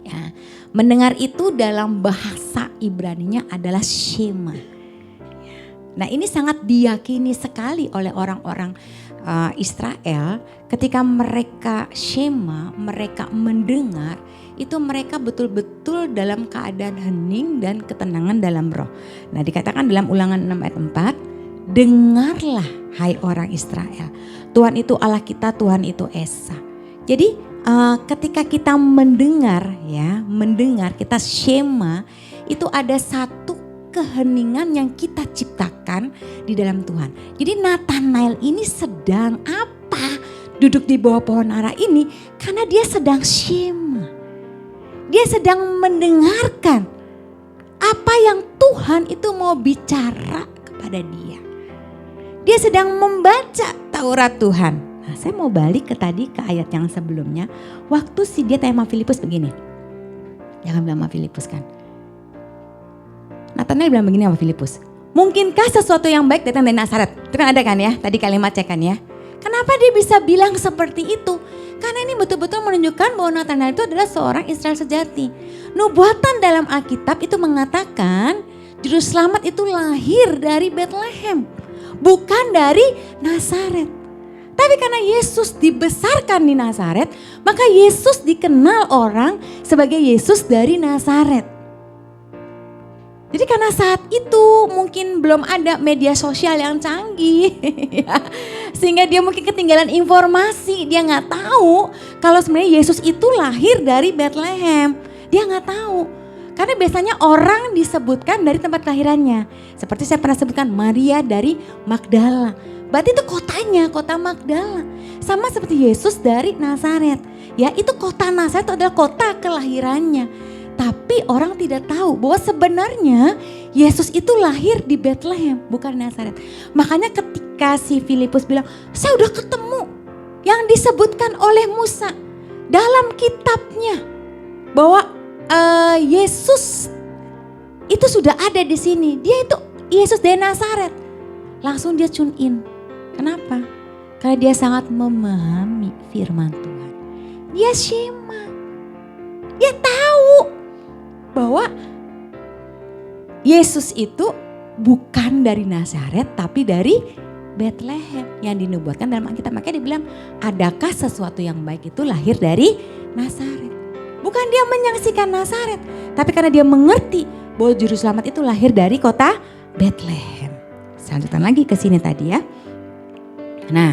Ya, mendengar itu dalam bahasa Ibraninya adalah shema. Nah ini sangat diyakini sekali oleh orang-orang Israel ketika mereka shema, mereka mendengar, itu mereka betul-betul dalam keadaan hening dan ketenangan dalam roh. Nah dikatakan dalam Ulangan 6 ayat 4, dengarlah hai orang Israel, Tuhan itu Allah kita, Tuhan itu Esa. Jadi ketika kita mendengar ya, kita shema, itu ada satu keheningan yang kita ciptakan di dalam Tuhan. Jadi Nathanael ini sedang apa? Duduk di bawah pohon ara ini karena dia sedang shema. Dia sedang mendengarkan apa yang Tuhan itu mau bicara kepada dia. Dia sedang membaca Taurat Tuhan. Nah, saya mau balik ke ayat yang sebelumnya. Waktu dia tanya sama Filipus begini. Jangan bilang sama Filipus kan. Nathanael bilang begini sama Filipus. Mungkinkah sesuatu yang baik datang dari Nazaret? Itu kan ada kan ya, tadi kalimat cek kan ya. Kenapa dia bisa bilang seperti itu? Karena ini betul-betul menunjukkan bahwa Nathanael itu adalah seorang Israel sejati. Nubuatan dalam Alkitab itu mengatakan Juru Selamat itu lahir dari Bethlehem. Bukan dari Nazaret. Tapi karena Yesus dibesarkan di Nazaret, maka Yesus dikenal orang sebagai Yesus dari Nazaret. Jadi karena saat itu mungkin belum ada media sosial yang canggih, sehingga dia mungkin ketinggalan informasi. Dia nggak tahu kalau sebenarnya Yesus itu lahir dari Bethlehem. Dia nggak tahu. Karena biasanya orang disebutkan dari tempat kelahirannya. Seperti saya pernah sebutkan Maria dari Magdala. Berarti itu kotanya, kota Magdala. Sama seperti Yesus dari Nazaret. Ya, itu kota Nazaret itu adalah kota kelahirannya. Tapi orang tidak tahu bahwa sebenarnya Yesus itu lahir di Bethlehem, bukan Nazaret. Makanya ketika si Filipus bilang, saya udah ketemu yang disebutkan oleh Musa. dalam kitabnya bahwa Yesus itu sudah ada di sini. Dia itu Yesus dari Nazaret. Langsung dia tune in. Kenapa? Karena dia sangat memahami firman Tuhan. Dia shema. Dia tahu bahwa Yesus itu bukan dari Nazaret tapi dari Bethlehem yang dinubuatkan dalam Alkitab. Makanya dibilang, adakah sesuatu yang baik itu lahir dari Nazaret. Bukan dia menyaksikan Nazaret, tapi karena dia mengerti bahwa juru selamat itu lahir dari kota Bethlehem. Selanjutnya lagi ke sini tadi ya. Nah,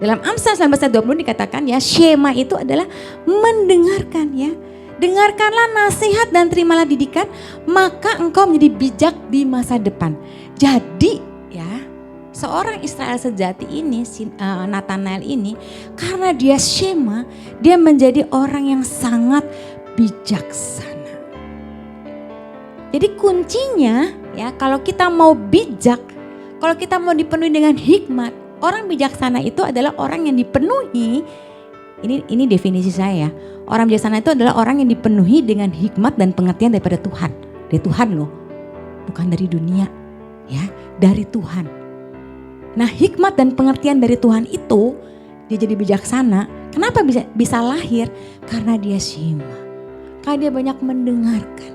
dalam Amsal 19:20 dikatakan ya, shema itu adalah mendengarkan ya. Dengarkanlah nasihat dan terimalah didikan, maka engkau menjadi bijak di masa depan. Jadi ya, seorang Israel sejati ini, Nathanael ini, karena dia shema, dia menjadi orang yang sangat bijaksana. Jadi kuncinya ya, kalau kita mau bijak, kalau kita mau dipenuhi dengan hikmat, orang bijaksana itu adalah orang yang dipenuhi. Ini definisi saya ya. Orang bijaksana itu adalah orang yang dipenuhi dengan hikmat dan pengertian daripada Tuhan. Dari Tuhan loh, bukan dari dunia ya, dari Tuhan. Nah, hikmat dan pengertian dari Tuhan itu dia jadi bijaksana. Kenapa bisa lahir? Karena dia shema. Karena dia banyak mendengarkan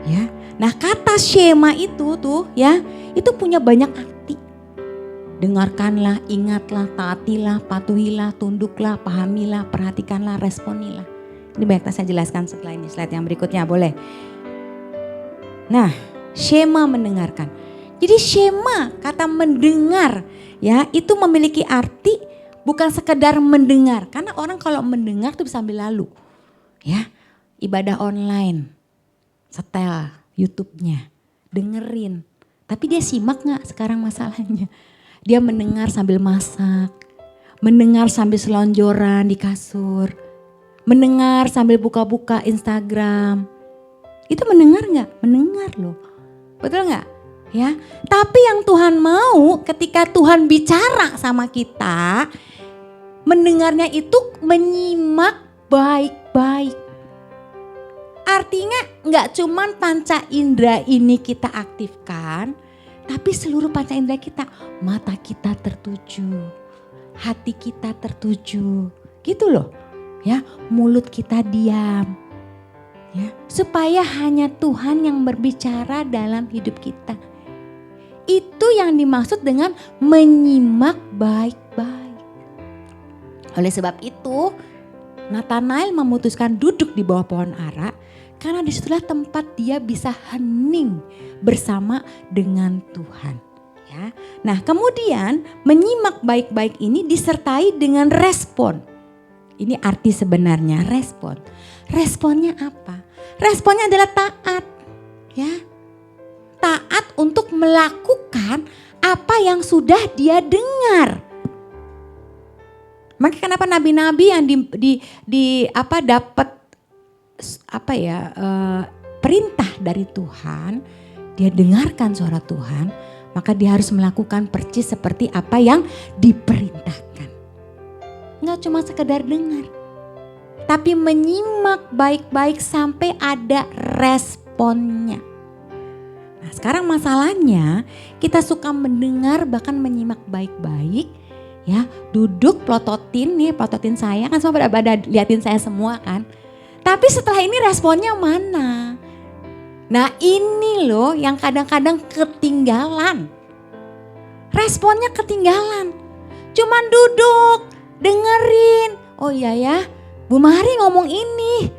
ya. Nah, kata shema itu tuh ya, itu punya banyak arti. Dengarkanlah, ingatlah, taatilah, patuhilah, tunduklah, pahamilah, perhatikanlah, responilah. Ini banyak saya jelaskan setelah ini, slide yang berikutnya boleh. Nah, shema mendengarkan. Jadi shema, kata mendengar ya, itu memiliki arti bukan sekedar mendengar. Karena orang kalau mendengar tuh bisa sambil lalu. Ya, ibadah online, setel YouTube-nya, dengerin. Tapi dia simak gak sekarang masalahnya? Dia mendengar sambil masak, mendengar sambil selonjoran di kasur, mendengar sambil buka-buka Instagram. Itu mendengar gak? Mendengar loh. Betul gak? Ya. Tapi yang Tuhan mau ketika Tuhan bicara sama kita, mendengarnya itu menyimak baik-baik. Artinya gak cuman panca indera ini kita aktifkan, tapi seluruh panca indera kita, mata kita tertuju, hati kita tertuju, gitu loh. Ya, mulut kita diam. Ya, supaya hanya Tuhan yang berbicara dalam hidup kita. Itu yang dimaksud dengan menyimak baik-baik. Oleh sebab itu, Nathanael memutuskan duduk di bawah pohon ara karena disitulah tempat dia bisa hening bersama dengan Tuhan. Ya. Nah, kemudian menyimak baik-baik ini disertai dengan respon. Ini arti sebenarnya respon. Responnya apa? Responnya adalah taat. Ya. Taat untuk melakukan apa yang sudah dia dengar. Makanya kenapa nabi-nabi yang dapat perintah dari Tuhan, dia dengarkan suara Tuhan, maka dia harus melakukan percis seperti apa yang diperintahkan. Enggak cuma sekedar dengar, tapi menyimak baik-baik sampai ada responnya. Nah, sekarang masalahnya kita suka mendengar bahkan menyimak baik-baik, ya, duduk plototin saya kan semua pada liatin saya semua kan. Tapi setelah ini responnya mana? Nah, ini loh yang kadang-kadang ketinggalan. Responnya ketinggalan. Cuman duduk, dengerin. Oh iya ya, Bu Mari ngomong ini.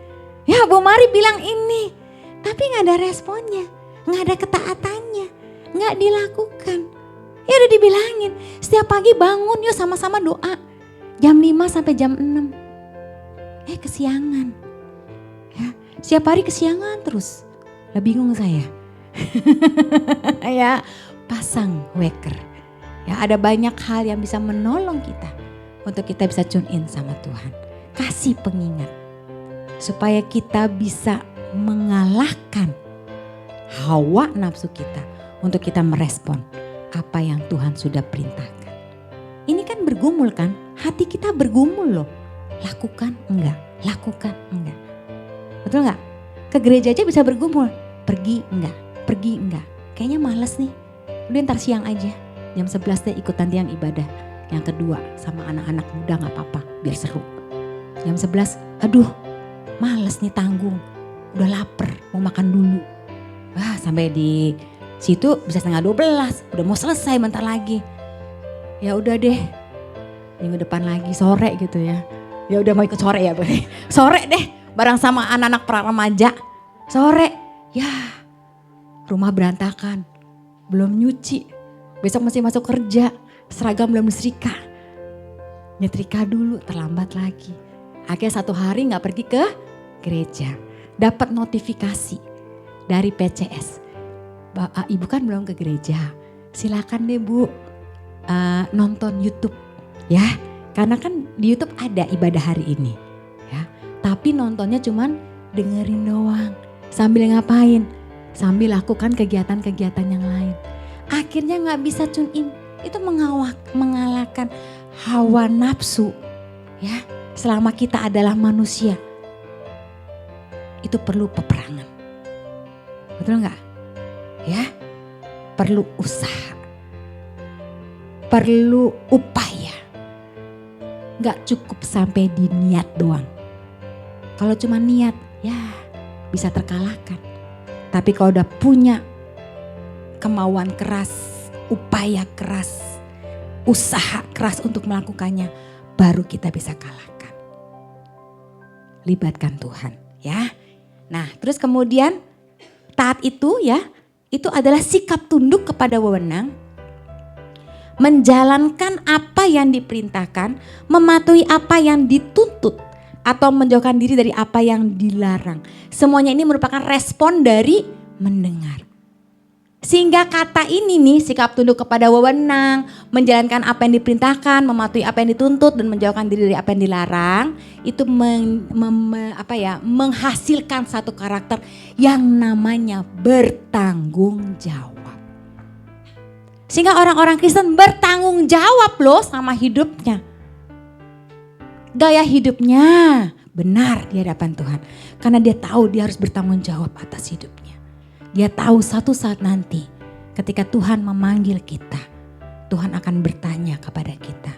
Ya, Bu Mari bilang ini. Tapi gak ada responnya, gak ada ketaatannya, gak dilakukan. Ya udah dibilangin, setiap pagi bangun yuk sama-sama doa. Jam 5 sampai jam 6. Kesiangan. Ya, setiap hari kesiangan terus. Lah bingung saya. Ya, pasang waker. Ya, ada banyak hal yang bisa menolong kita untuk kita bisa tune in sama Tuhan. Kasih pengingat supaya kita bisa mengalahkan hawa nafsu kita untuk kita merespon apa yang Tuhan sudah perintahkan. Ini kan bergumul kan? Hati kita bergumul loh. Lakukan enggak? Lakukan, enggak. Betul enggak? Ke gereja aja bisa bergumul, pergi enggak, pergi enggak. Kayaknya males nih, udah ntar siang aja. Jam 11 deh ikutan tiang ibadah. Yang kedua sama anak-anak muda gak apa-apa, biar seru. Jam 11, aduh males nih tanggung, udah lapar mau makan dulu. Wah sampai di situ bisa setengah 12, udah mau selesai bentar lagi. Ya udah deh, minggu depan lagi sore gitu ya. Ya udah mau ikut sore ya boleh. Sore deh bareng sama anak-anak pra remaja. Sore, ya rumah berantakan, belum nyuci. Besok masih masuk kerja, seragam belum disetrika. Nyetrika dulu, terlambat lagi. Akhirnya 1 hari gak pergi ke gereja. Dapat notifikasi dari PCS. Ibu kan belum ke gereja. Silakan deh Bu nonton YouTube ya. Karena kan di YouTube ada ibadah hari ini. Ya. Tapi nontonnya cuman dengerin doang. Sambil ngapain? Sambil lakukan kegiatan-kegiatan yang lain. Akhirnya gak bisa tune in. Itu mengalahkan hawa nafsu ya. Selama kita adalah manusia, itu perlu peperangan. Betul nggak? Ya, perlu usaha, perlu upaya. Nggak cukup sampai di niat doang. Kalau cuma niat, ya bisa terkalahkan. Tapi kalau udah punya kemauan keras, upaya keras, usaha keras untuk melakukannya, baru kita bisa kalahkan. Libatkan Tuhan ya. Nah terus kemudian taat itu ya, itu adalah sikap tunduk kepada wewenang, menjalankan apa yang diperintahkan, mematuhi apa yang dituntut, atau menjauhkan diri dari apa yang dilarang. Semuanya ini merupakan respon dari mendengar. Sehingga kata ini nih, sikap tunduk kepada wewenang, menjalankan apa yang diperintahkan, mematuhi apa yang dituntut dan menjauhkan diri dari apa yang dilarang, itu menghasilkan satu karakter yang namanya bertanggung jawab. Sehingga orang-orang Kristen bertanggung jawab loh sama hidupnya. Gaya hidupnya benar di hadapan Tuhan. Karena dia tahu dia harus bertanggung jawab atas hidupnya. Dia tahu satu saat nanti ketika Tuhan memanggil kita, Tuhan akan bertanya kepada kita.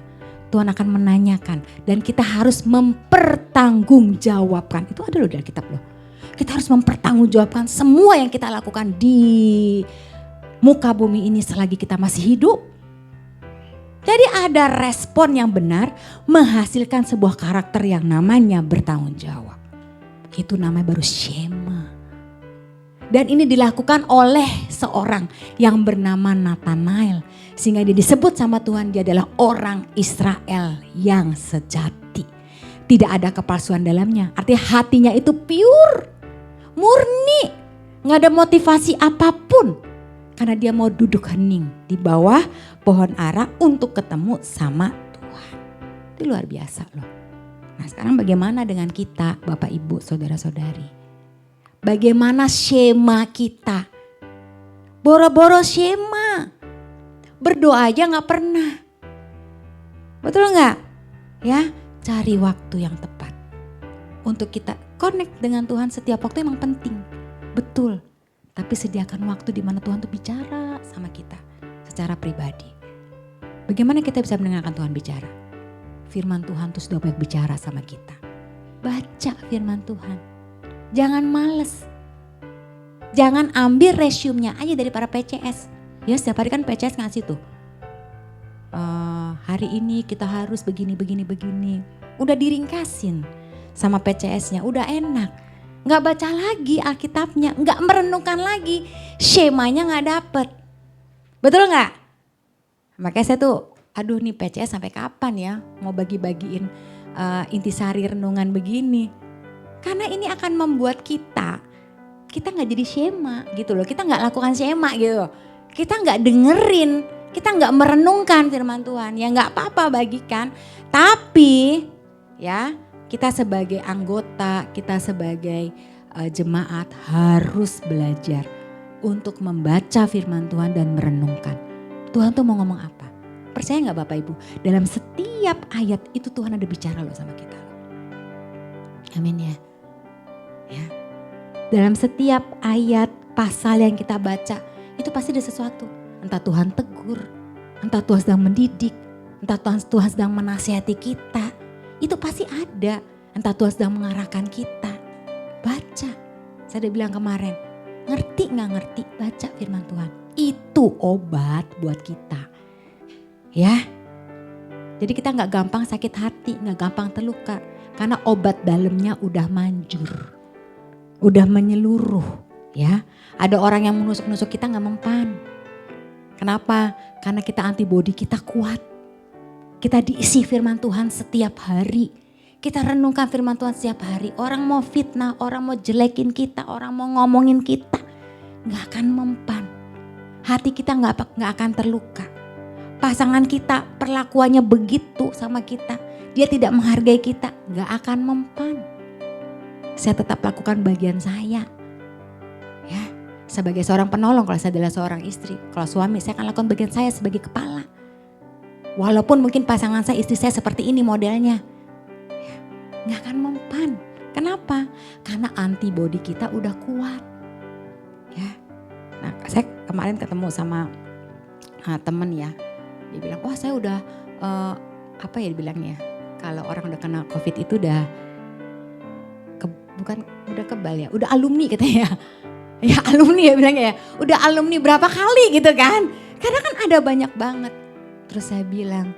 Tuhan akan menanyakan dan kita harus mempertanggungjawabkan. Itu ada loh dalam kitab loh. Kita harus mempertanggungjawabkan semua yang kita lakukan di muka bumi ini selagi kita masih hidup. Jadi ada respon yang benar menghasilkan sebuah karakter yang namanya bertanggung jawab. Itu namanya baru Shema. Dan ini dilakukan oleh seorang yang bernama Nathanael. Sehingga dia disebut sama Tuhan, dia adalah orang Israel yang sejati. Tidak ada kepalsuan dalamnya. Artinya hatinya itu pure, murni. Gak ada motivasi apapun. Karena dia mau duduk hening di bawah pohon ara untuk ketemu sama Tuhan. Itu luar biasa loh. Nah sekarang bagaimana dengan kita Bapak Ibu Saudara-saudari? Bagaimana Shema kita? Boro-boro Shema. Berdoa aja gak pernah. Betul gak? Ya, cari waktu yang tepat. Untuk kita connect dengan Tuhan setiap waktu emang penting. Betul. Tapi sediakan waktu di mana Tuhan tuh bicara sama kita secara pribadi. Bagaimana kita bisa mendengarkan Tuhan bicara? Firman Tuhan tuh sudah banyak bicara sama kita. Baca firman Tuhan. Jangan males. Jangan ambil resume-nya aja dari para PCS. Ya setiap hari kan PCS ngasih tuh. Hari ini kita harus begini. Udah diringkasin sama PCS-nya. Udah enak. Gak baca lagi Alkitabnya. Gak merenungkan lagi. Shemanya gak dapet. Betul gak? Makanya saya tuh aduh nih PCS sampai kapan ya mau bagi-bagiin intisari renungan begini. Karena ini akan membuat kita gak jadi Shema gitu loh. Kita gak lakukan Shema gitu. Kita gak dengerin, kita gak merenungkan firman Tuhan. Ya gak apa-apa bagikan. Tapi ya kita sebagai anggota, kita sebagai jemaat harus belajar untuk membaca firman Tuhan dan merenungkan. Tuhan tuh mau ngomong apa? Percaya gak Bapak Ibu? Dalam setiap ayat itu Tuhan ada bicara loh sama kita. Amin ya. Ya. Dalam setiap ayat pasal yang kita baca itu pasti ada sesuatu. Entah Tuhan tegur, entah Tuhan sedang mendidik, entah Tuhan sedang menasihati kita. Itu pasti ada. Entah Tuhan sedang mengarahkan kita. Baca. Saya udah bilang kemarin, ngerti gak ngerti, baca firman Tuhan. Itu obat buat kita. Ya. Jadi kita gak gampang sakit hati, gak gampang terluka. Karena obat dalamnya udah manjur. Udah menyeluruh. Ya. Ada orang yang menusuk-nusuk kita gak mempan. Kenapa? Karena kita antibodi kita kuat. Kita diisi firman Tuhan setiap hari. Kita renungkan firman Tuhan setiap hari. Orang mau fitnah, orang mau jelekin kita, orang mau ngomongin kita. Gak akan mempan. Hati kita gak akan terluka. Pasangan kita perlakuannya begitu sama kita. Dia tidak menghargai kita, gak akan mempan. Saya tetap lakukan bagian saya. Ya, sebagai seorang penolong, kalau saya adalah seorang istri. Kalau suami, saya akan lakukan bagian saya sebagai kepala. Walaupun mungkin pasangan saya, istri saya seperti ini modelnya. Ya, gak akan mempan. Kenapa? Karena antibodi kita udah kuat. Ya. Nah, saya kemarin ketemu sama temen ya. Dia bilang, wah saya udah, apa ya dibilangnya. Kalau orang udah kena COVID itu udah, bukan udah kebal ya, udah alumni katanya. Ya alumni ya bilangnya ya, udah alumni berapa kali gitu kan. Karena kan ada banyak banget. Terus saya bilang,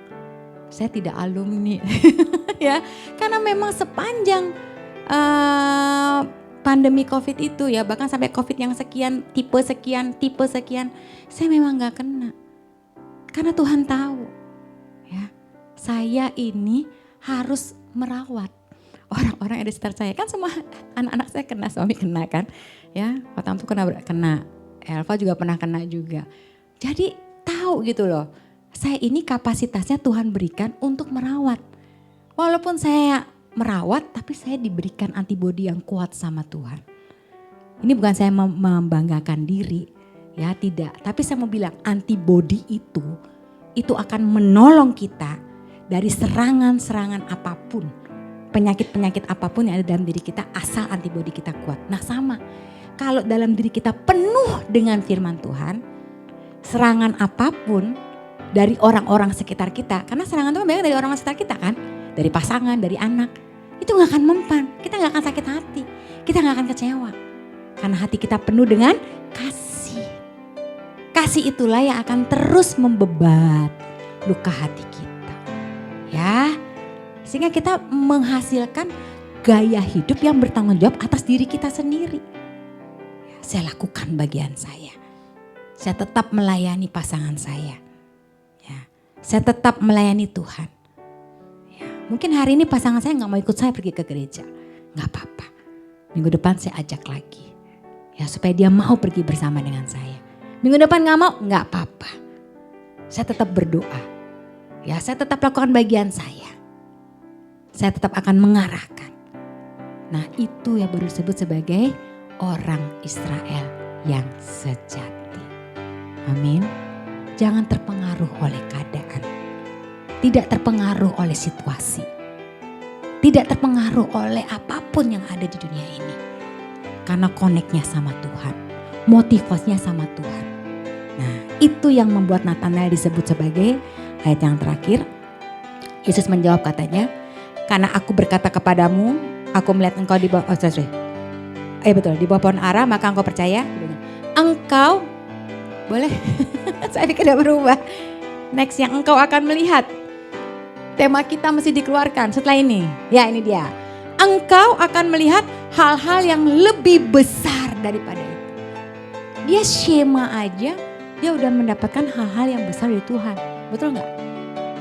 saya tidak alumni. Ya, karena memang sepanjang pandemi COVID itu ya, bahkan sampai COVID yang sekian, tipe sekian, saya memang gak kena. Karena Tuhan tahu ya, saya ini harus merawat orang-orang yang ada di sekitar saya. Kan semua anak-anak saya kena, suami kena kan. Ya, Fatam tuh kena, Elva juga pernah kena juga. Jadi tahu gitu loh, saya ini kapasitasnya Tuhan berikan untuk merawat. Walaupun saya merawat, tapi saya diberikan antibodi yang kuat sama Tuhan. Ini bukan saya membanggakan diri, ya tidak. Tapi saya mau bilang antibodi itu akan menolong kita dari serangan-serangan apapun. Penyakit-penyakit apapun yang ada dalam diri kita asal antibodi kita kuat. Nah sama, kalau dalam diri kita penuh dengan firman Tuhan, serangan apapun dari orang-orang sekitar kita. Karena serangan itu banyak dari orang sekitar kita kan. Dari pasangan, dari anak. Itu gak akan mempan, kita gak akan sakit hati. Kita gak akan kecewa. Karena hati kita penuh dengan kasih. Kasih itulah yang akan terus membebat luka hati kita. Ya, sehingga kita menghasilkan gaya hidup yang bertanggung jawab atas diri kita sendiri. Ya, saya lakukan bagian saya. Saya tetap melayani pasangan saya. Ya, saya tetap melayani Tuhan. Ya, mungkin hari ini pasangan saya gak mau ikut saya pergi ke gereja. Gak apa-apa. Minggu depan saya ajak lagi. Ya, supaya dia mau pergi bersama dengan saya. Minggu depan gak mau, gak apa-apa. Saya tetap berdoa. Ya, saya tetap lakukan bagian saya. Saya tetap akan mengarahkan. Nah itu yang baru disebut sebagai orang Israel yang sejati. Amin. Jangan terpengaruh oleh keadaan. Tidak terpengaruh oleh situasi. Tidak terpengaruh oleh apapun yang ada di dunia ini. Karena koneknya sama Tuhan. Motivasinya sama Tuhan. Nah itu yang membuat Nathanael disebut sebagai ayat yang terakhir. Yesus menjawab katanya, karena aku berkata kepadamu, aku melihat engkau di bawah, di bawah pohon ara, maka engkau percaya. Engkau, boleh, saya pikir tidak berubah. Next, yang engkau akan melihat. Tema kita mesti dikeluarkan setelah ini. Ya ini dia. Engkau akan melihat hal-hal yang lebih besar daripada itu. Dia Shema aja, dia udah mendapatkan hal-hal yang besar dari Tuhan. Betul nggak?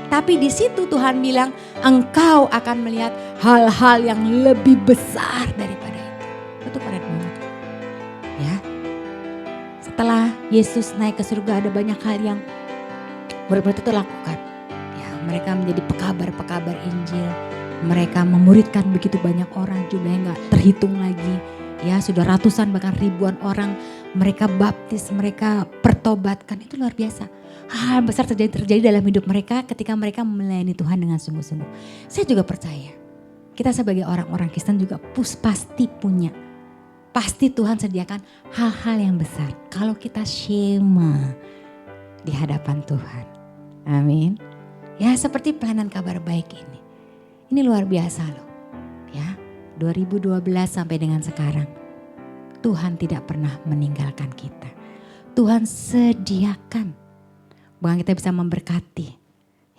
Tapi di situ Tuhan bilang, engkau akan melihat hal-hal yang lebih besar daripada itu. Itu keren banget. Ya. Setelah Yesus naik ke surga ada banyak hal yang murid-murid itu lakukan. Ya, mereka menjadi pekabar-pekabar Injil. Mereka memuridkan begitu banyak orang, jumlahnya nggak terhitung lagi. Ya, sudah ratusan bahkan ribuan orang mereka baptis, mereka pertobatkan. Itu luar biasa. Hal besar terjadi dalam hidup mereka ketika mereka melayani Tuhan dengan sungguh-sungguh. Saya juga percaya kita sebagai orang-orang Kristen juga pasti Tuhan sediakan hal-hal yang besar kalau kita shema di hadapan Tuhan. Amin. Ya, seperti pelayanan kabar baik ini. Ini luar biasa loh. Ya, 2012 sampai dengan sekarang Tuhan tidak pernah meninggalkan kita. Tuhan sediakan bahwa kita bisa memberkati.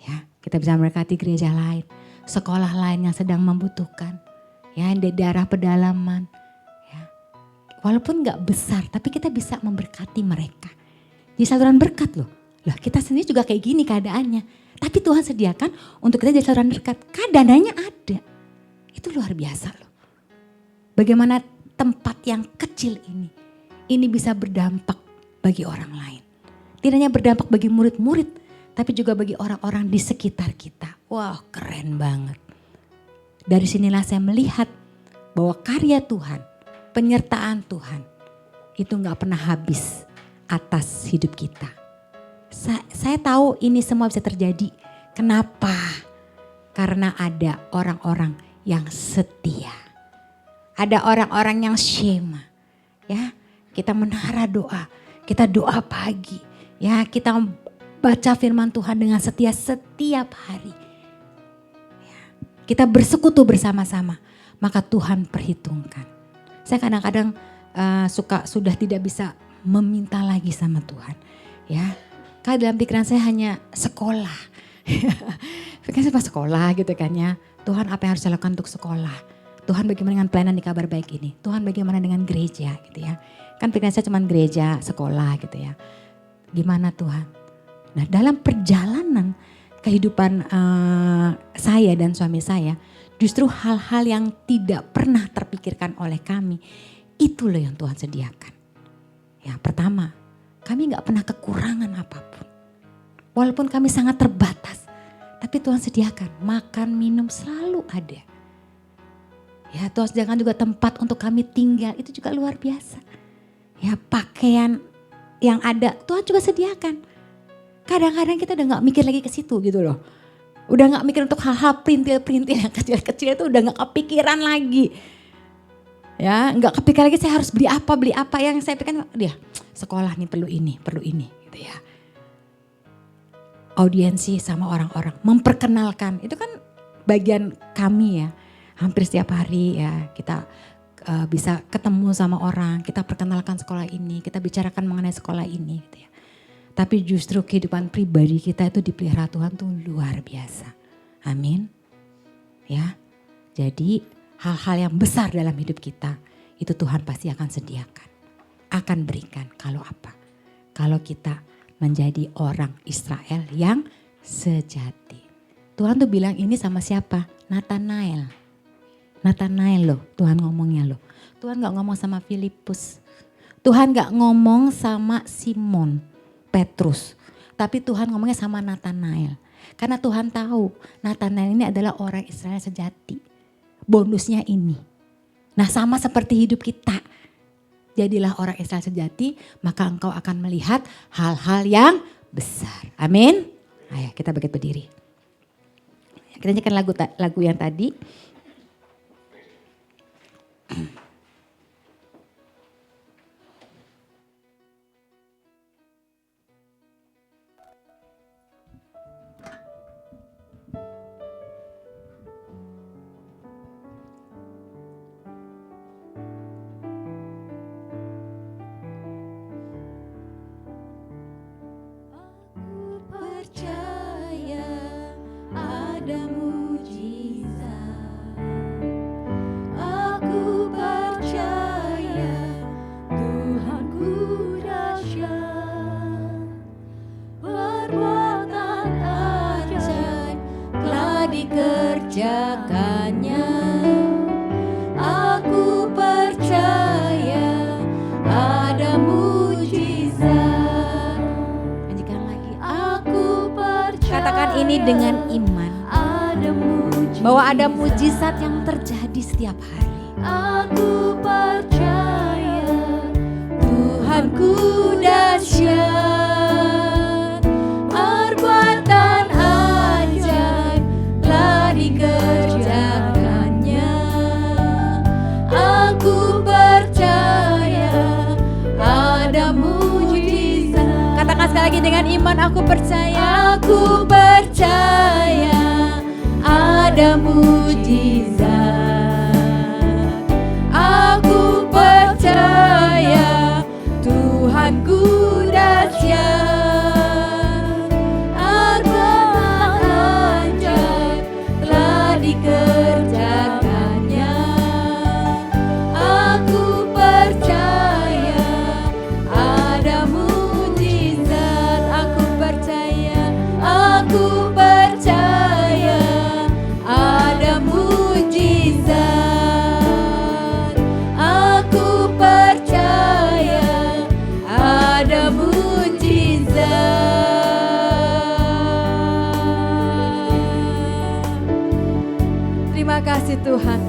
Ya, kita bisa memberkati gereja lain, sekolah lain yang sedang membutuhkan. Ya, di daerah pedalaman. Ya. Walaupun gak besar, tapi kita bisa memberkati mereka. Jadi saluran berkat loh. Lah, kita sendiri juga kayak gini keadaannya. Tapi Tuhan sediakan untuk kita jadi saluran berkat. Dananya ada. Itu luar biasa loh. Bagaimana tempat yang kecil ini bisa berdampak bagi orang lain. Tidak hanya berdampak bagi murid-murid, tapi juga bagi orang-orang di sekitar kita. Wah, keren banget. Dari sinilah saya melihat bahwa karya Tuhan, penyertaan Tuhan, itu gak pernah habis atas hidup kita. Saya tahu ini semua bisa terjadi. Kenapa? Karena ada orang-orang yang setia. Ada orang-orang yang shema. Ya, kita menara doa, kita doa pagi. Ya, kita baca firman Tuhan dengan setia setiap hari. Ya, kita bersekutu bersama-sama, maka Tuhan perhitungkan. Saya kadang-kadang sudah tidak bisa meminta lagi sama Tuhan. Ya, karena dalam pikiran saya hanya sekolah. Pikiran saya pas sekolah gitu kan ya. Tuhan apa yang harus saya lakukan untuk sekolah? Tuhan bagaimana dengan pelayanan di kabar baik ini? Tuhan bagaimana dengan gereja gitu ya. Kan pikiran saya cuma gereja, sekolah gitu ya. Gimana Tuhan? Nah, dalam perjalanan kehidupan saya dan suami saya, justru hal-hal yang tidak pernah terpikirkan oleh kami, itu loh yang Tuhan sediakan. Ya, pertama, kami gak pernah kekurangan apapun. Walaupun kami sangat terbatas, tapi Tuhan sediakan makan, minum selalu ada. Ya, Tuhan sediakan juga tempat untuk kami tinggal, itu juga luar biasa. Ya, pakaian yang ada Tuhan juga sediakan. Kadang-kadang kita udah gak mikir lagi ke situ gitu loh. Udah gak mikir untuk hal-hal perintil-perintil yang kecil-kecil itu udah gak kepikiran lagi. Ya, gak kepikiran lagi saya harus beli apa yang saya pikirkan dia sekolah nih perlu ini gitu ya. Audiensi sama orang-orang, memperkenalkan itu kan bagian kami ya. Hampir setiap hari ya kita bisa ketemu sama orang, kita perkenalkan sekolah ini, kita bicarakan mengenai sekolah ini gitu ya. Tapi justru kehidupan pribadi kita itu dipelihara Tuhan tuh luar biasa. Amin. Ya. Jadi hal-hal yang besar dalam hidup kita itu Tuhan pasti akan sediakan. Akan berikan kalau apa? Kalau kita menjadi orang Israel yang sejati. Tuhan tuh bilang ini sama siapa? Nathanael loh, Tuhan ngomongnya loh. Tuhan gak ngomong sama Filipus. Tuhan gak ngomong sama Simon, Petrus. Tapi Tuhan ngomongnya sama Nathanael. Karena Tuhan tahu Nathanael ini adalah orang Israel sejati. Bonusnya ini. Nah, sama seperti hidup kita. Jadilah orang Israel sejati, maka engkau akan melihat hal-hal yang besar. Amin. Ayo kita bangkit berdiri. Kita nyanyikan lagu yang tadi. Dikerjakannya, aku percaya ada mujizat. Lanjutkan lagi. Aku percaya. Katakan ini dengan iman. Ada mujizat. Bahwa ada mujizat yang terjadi setiap hari. Aku percaya Tuhanku dahsyat, perbuatan ajaib telah dikerjakannya. nyanyi dengan iman, aku percaya. Aku percaya ada mujizat. Aku percaya Tuhanku dahsyat. Aku ajaib telah dikerjakannya. Aku percaya ada mujizat. Aku percaya ada mujizat. Aku percaya ada mujizat. Terima kasih Tuhan.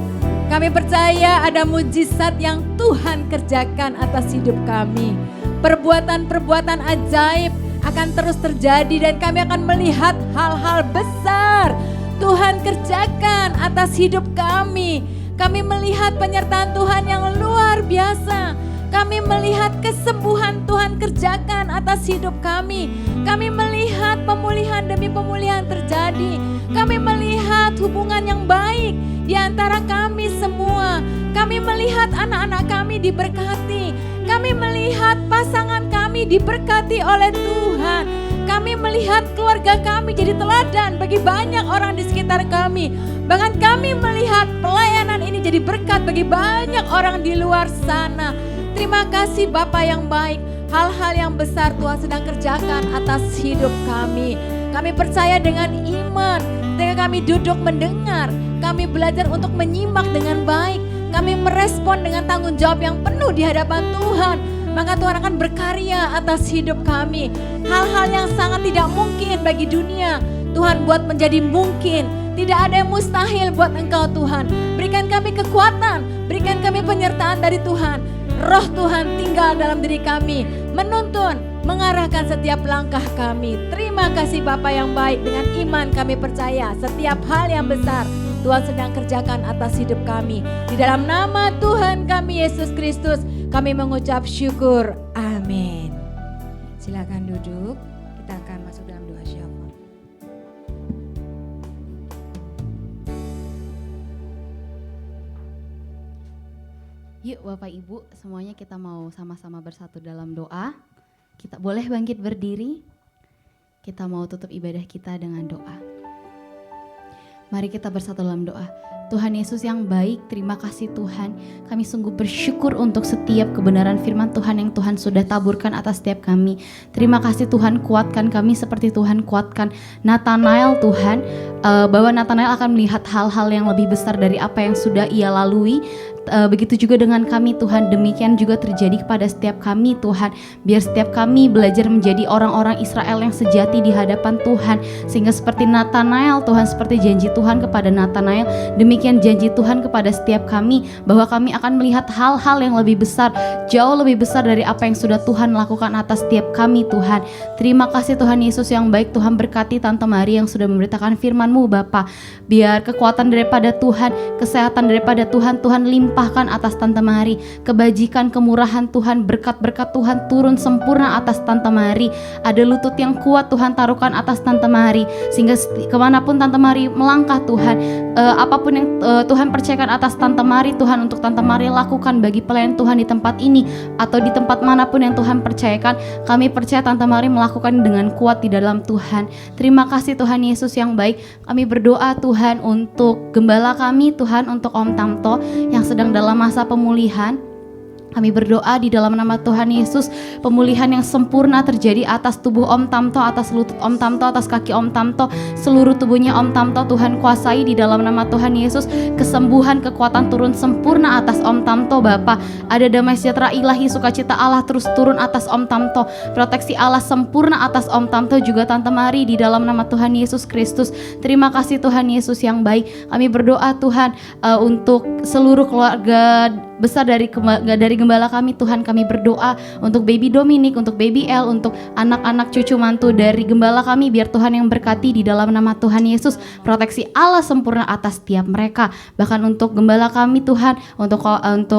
Kami percaya ada mujizat yang Tuhan kerjakan atas hidup kami. Perbuatan-perbuatan ajaib akan terus terjadi dan kami akan melihat hal-hal besar Tuhan kerjakan atas hidup kami. Kami melihat penyertaan Tuhan yang luar biasa. Kami melihat kesembuhan Tuhan kerjakan atas hidup kami. Kami melihat pemulihan demi pemulihan terjadi. Kami melihat hubungan yang baik di antara kami semua. Kami melihat anak-anak kami diberkati. Kami melihat pasangan kami diberkati oleh Tuhan. Kami melihat keluarga kami jadi teladan bagi banyak orang di sekitar kami. Bahkan kami melihat pelayanan ini jadi berkat bagi banyak orang di luar sana. Terima kasih Bapa yang baik. Hal-hal yang besar Tuhan sedang kerjakan atas hidup kami. Kami percaya dengan iman. Ketika kami duduk mendengar, kami belajar untuk menyimak dengan baik. Kami merespon dengan tanggung jawab yang penuh di hadapan Tuhan. Maka Tuhan akan berkarya atas hidup kami. Hal-hal yang sangat tidak mungkin bagi dunia, Tuhan buat menjadi mungkin. Tidak ada yang mustahil buat Engkau Tuhan. Berikan kami kekuatan, berikan kami penyertaan dari Tuhan. Roh Tuhan tinggal dalam diri kami, menuntun, mengarahkan setiap langkah kami. Terima kasih Bapa yang baik, dengan iman kami percaya setiap hal yang besar Tuhan sedang kerjakan atas hidup kami. Di dalam nama Tuhan kami Yesus Kristus, kami mengucap syukur. Amin. Silakan duduk, kita akan masuk dalam doa syafaat. Yuk Bapak Ibu, semuanya kita mau sama-sama bersatu dalam doa. Kita boleh bangkit berdiri. Kita mau tutup ibadah kita dengan doa. Mari kita bersatu dalam doa. Tuhan Yesus yang baik, terima kasih Tuhan. Kami sungguh bersyukur untuk setiap kebenaran firman Tuhan yang Tuhan sudah taburkan atas setiap kami. Terima kasih Tuhan, kuatkan kami seperti Tuhan kuatkan Nathanael Tuhan. Bahwa Nathanael akan melihat hal-hal yang lebih besar dari apa yang sudah ia lalui. Begitu juga dengan kami Tuhan, demikian juga terjadi kepada setiap kami Tuhan. Biar setiap kami belajar menjadi orang-orang Israel yang sejati di hadapan Tuhan. Sehingga seperti Nathanael Tuhan, seperti janji Tuhan kepada Nathanael, demikian janji Tuhan kepada setiap kami, bahwa kami akan melihat hal-hal yang lebih besar, jauh lebih besar dari apa yang sudah Tuhan lakukan atas setiap kami Tuhan. Terima kasih Tuhan Yesus yang baik. Tuhan berkati Tante Mari yang sudah memberitakan firman-Mu Bapa. Biar kekuatan daripada Tuhan, kesehatan daripada Tuhan, Tuhan limpahkan atas Tante Mari. Kebajikan, kemurahan Tuhan, berkat-berkat Tuhan turun sempurna atas Tante Mari. Ada lutut yang kuat Tuhan taruhkan atas Tante Mari, sehingga kemanapun Tante Mari melangkah Tuhan, apapun yang Tuhan percayakan atas Tante Mari Tuhan, untuk Tante Mari lakukan bagi pelayan Tuhan di tempat ini atau di tempat manapun yang Tuhan percayakan, kami percaya Tante Mari melakukan dengan kuat di dalam Tuhan. Terima kasih Tuhan Yesus yang baik. Kami berdoa Tuhan untuk gembala kami Tuhan, untuk Om Tamto yang sedang dalam masa pemulihan. Kami berdoa di dalam nama Tuhan Yesus, pemulihan yang sempurna terjadi atas tubuh Om Tamto, atas lutut Om Tamto, atas kaki Om Tamto, seluruh tubuhnya Om Tamto. Tuhan kuasai di dalam nama Tuhan Yesus, kesembuhan, kekuatan turun sempurna atas Om Tamto Bapa. Ada damai sejahtera ilahi, sukacita Allah terus turun atas Om Tamto, proteksi Allah sempurna atas Om Tamto juga Tante Mari di dalam nama Tuhan Yesus Kristus. Terima kasih Tuhan Yesus yang baik. Kami berdoa Tuhan untuk seluruh keluarga besar dari gembala kami Tuhan. Kami berdoa untuk baby Dominic, untuk baby El, untuk anak-anak cucu mantu dari gembala kami, biar Tuhan yang berkati di dalam nama Tuhan Yesus. Proteksi Allah sempurna atas setiap mereka. Bahkan untuk gembala kami Tuhan, untuk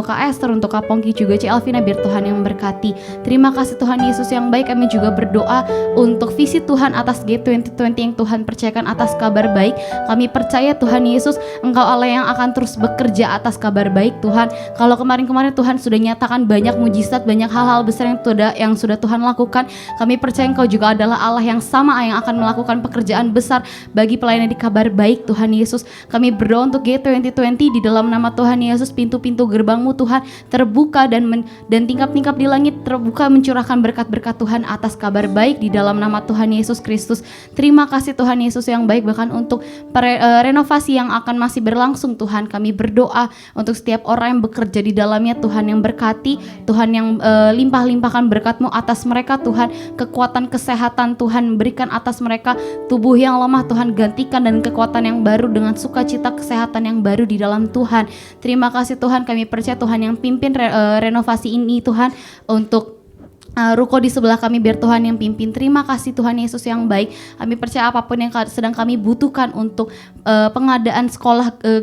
Kak Esther, untuk Kak Pongki juga Ci Elvina, biar Tuhan yang berkati. Terima kasih Tuhan Yesus yang baik. Kami juga berdoa untuk visi Tuhan atas G2020 yang Tuhan percayakan atas kabar baik. Kami percaya Tuhan Yesus, Engkau Allah yang akan terus bekerja atas kabar baik Tuhan. Kalau kemarin-kemarin Tuhan sudah nyatakan banyak mujizat, banyak hal-hal besar yang sudah Tuhan lakukan. Kami percaya Engkau juga adalah Allah yang sama yang akan melakukan pekerjaan besar bagi pelayanan di kabar baik Tuhan Yesus. Kami berdoa untuk G2020 di dalam nama Tuhan Yesus. Pintu-pintu gerbang-Mu Tuhan terbuka dan tingkap-tingkap di langit terbuka mencurahkan berkat-berkat Tuhan atas kabar baik di dalam nama Tuhan Yesus Kristus. Terima kasih Tuhan Yesus yang baik. Bahkan untuk renovasi yang akan masih berlangsung Tuhan, kami berdoa untuk setiap orang yang bekerja di dalamnya Tuhan yang berkati, Tuhan yang limpah-limpahkan berkat-Mu atas mereka Tuhan. Kekuatan kesehatan Tuhan berikan atas mereka, tubuh yang lemah Tuhan gantikan dan kekuatan yang baru dengan sukacita kesehatan yang baru di dalam Tuhan. Terima kasih Tuhan, kami percaya Tuhan yang pimpin renovasi ini Tuhan, untuk ruko di sebelah kami biar Tuhan yang pimpin. Terima kasih Tuhan Yesus yang baik. Kami percaya apapun yang sedang kami butuhkan untuk pengadaan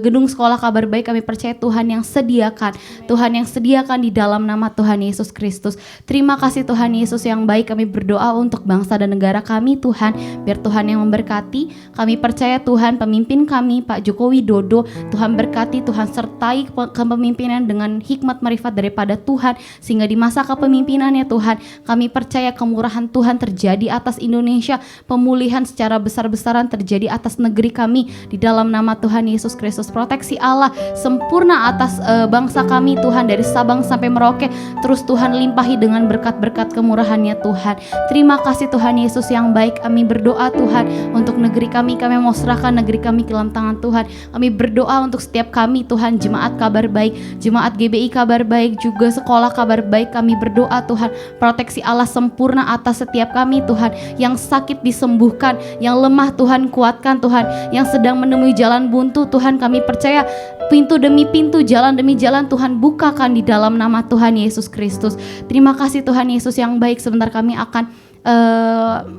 gedung sekolah kabar baik, kami percaya Tuhan yang sediakan. Tuhan yang sediakan di dalam nama Tuhan Yesus Kristus. Terima kasih Tuhan Yesus yang baik. Kami berdoa untuk bangsa dan negara kami Tuhan, biar Tuhan yang memberkati. Kami percaya Tuhan pemimpin kami Pak Joko Widodo, Tuhan berkati, Tuhan sertai kepemimpinan dengan hikmat marifat daripada Tuhan, sehingga di masa kepemimpinannya Tuhan, kami percaya kemurahan Tuhan terjadi atas Indonesia, pemulihan secara besar-besaran terjadi atas negeri kami di dalam nama Tuhan Yesus Kristus. Proteksi Allah sempurna atas bangsa kami Tuhan, dari Sabang sampai Merauke, terus Tuhan limpahi dengan berkat-berkat kemurahan-Nya Tuhan. Terima kasih Tuhan Yesus yang baik. Kami berdoa Tuhan untuk negeri kami mau serahkan negeri kami ke dalam tangan Tuhan. Kami berdoa untuk setiap kami Tuhan, jemaat kabar baik, jemaat GBI kabar baik, juga sekolah kabar baik. Kami berdoa Tuhan, proteksi Allah sempurna atas setiap kami Tuhan. Yang sakit disembuhkan, yang lemah Tuhan kuatkan Tuhan, yang sedang menemui jalan buntu Tuhan, kami percaya pintu demi pintu, jalan demi jalan Tuhan bukakan di dalam nama Tuhan Yesus Kristus. Terima kasih Tuhan Yesus yang baik. Sebentar kami akan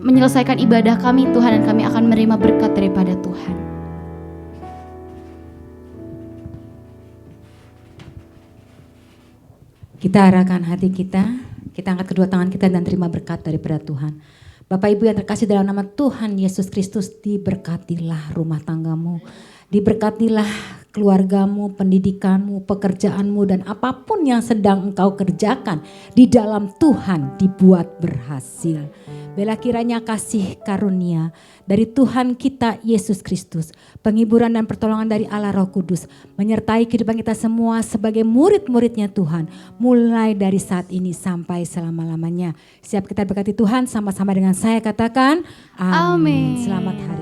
menyelesaikan ibadah kami Tuhan, dan kami akan menerima berkat daripada Tuhan. Kita arahkan hati kita angkat kedua tangan kita dan terima berkat daripada Tuhan. Bapak Ibu yang terkasih dalam nama Tuhan Yesus Kristus, diberkatilah rumah tanggamu, diberkatilah keluargamu, pendidikanmu, pekerjaanmu, dan apapun yang sedang engkau kerjakan di dalam Tuhan dibuat berhasil. Bela kiranya kasih karunia dari Tuhan kita Yesus Kristus, penghiburan dan pertolongan dari Allah Roh Kudus menyertai kehidupan kita semua sebagai murid-muridnya Tuhan, mulai dari saat ini sampai selama-lamanya. Siap kita berkati Tuhan, sama-sama dengan saya katakan amin. Selamat hari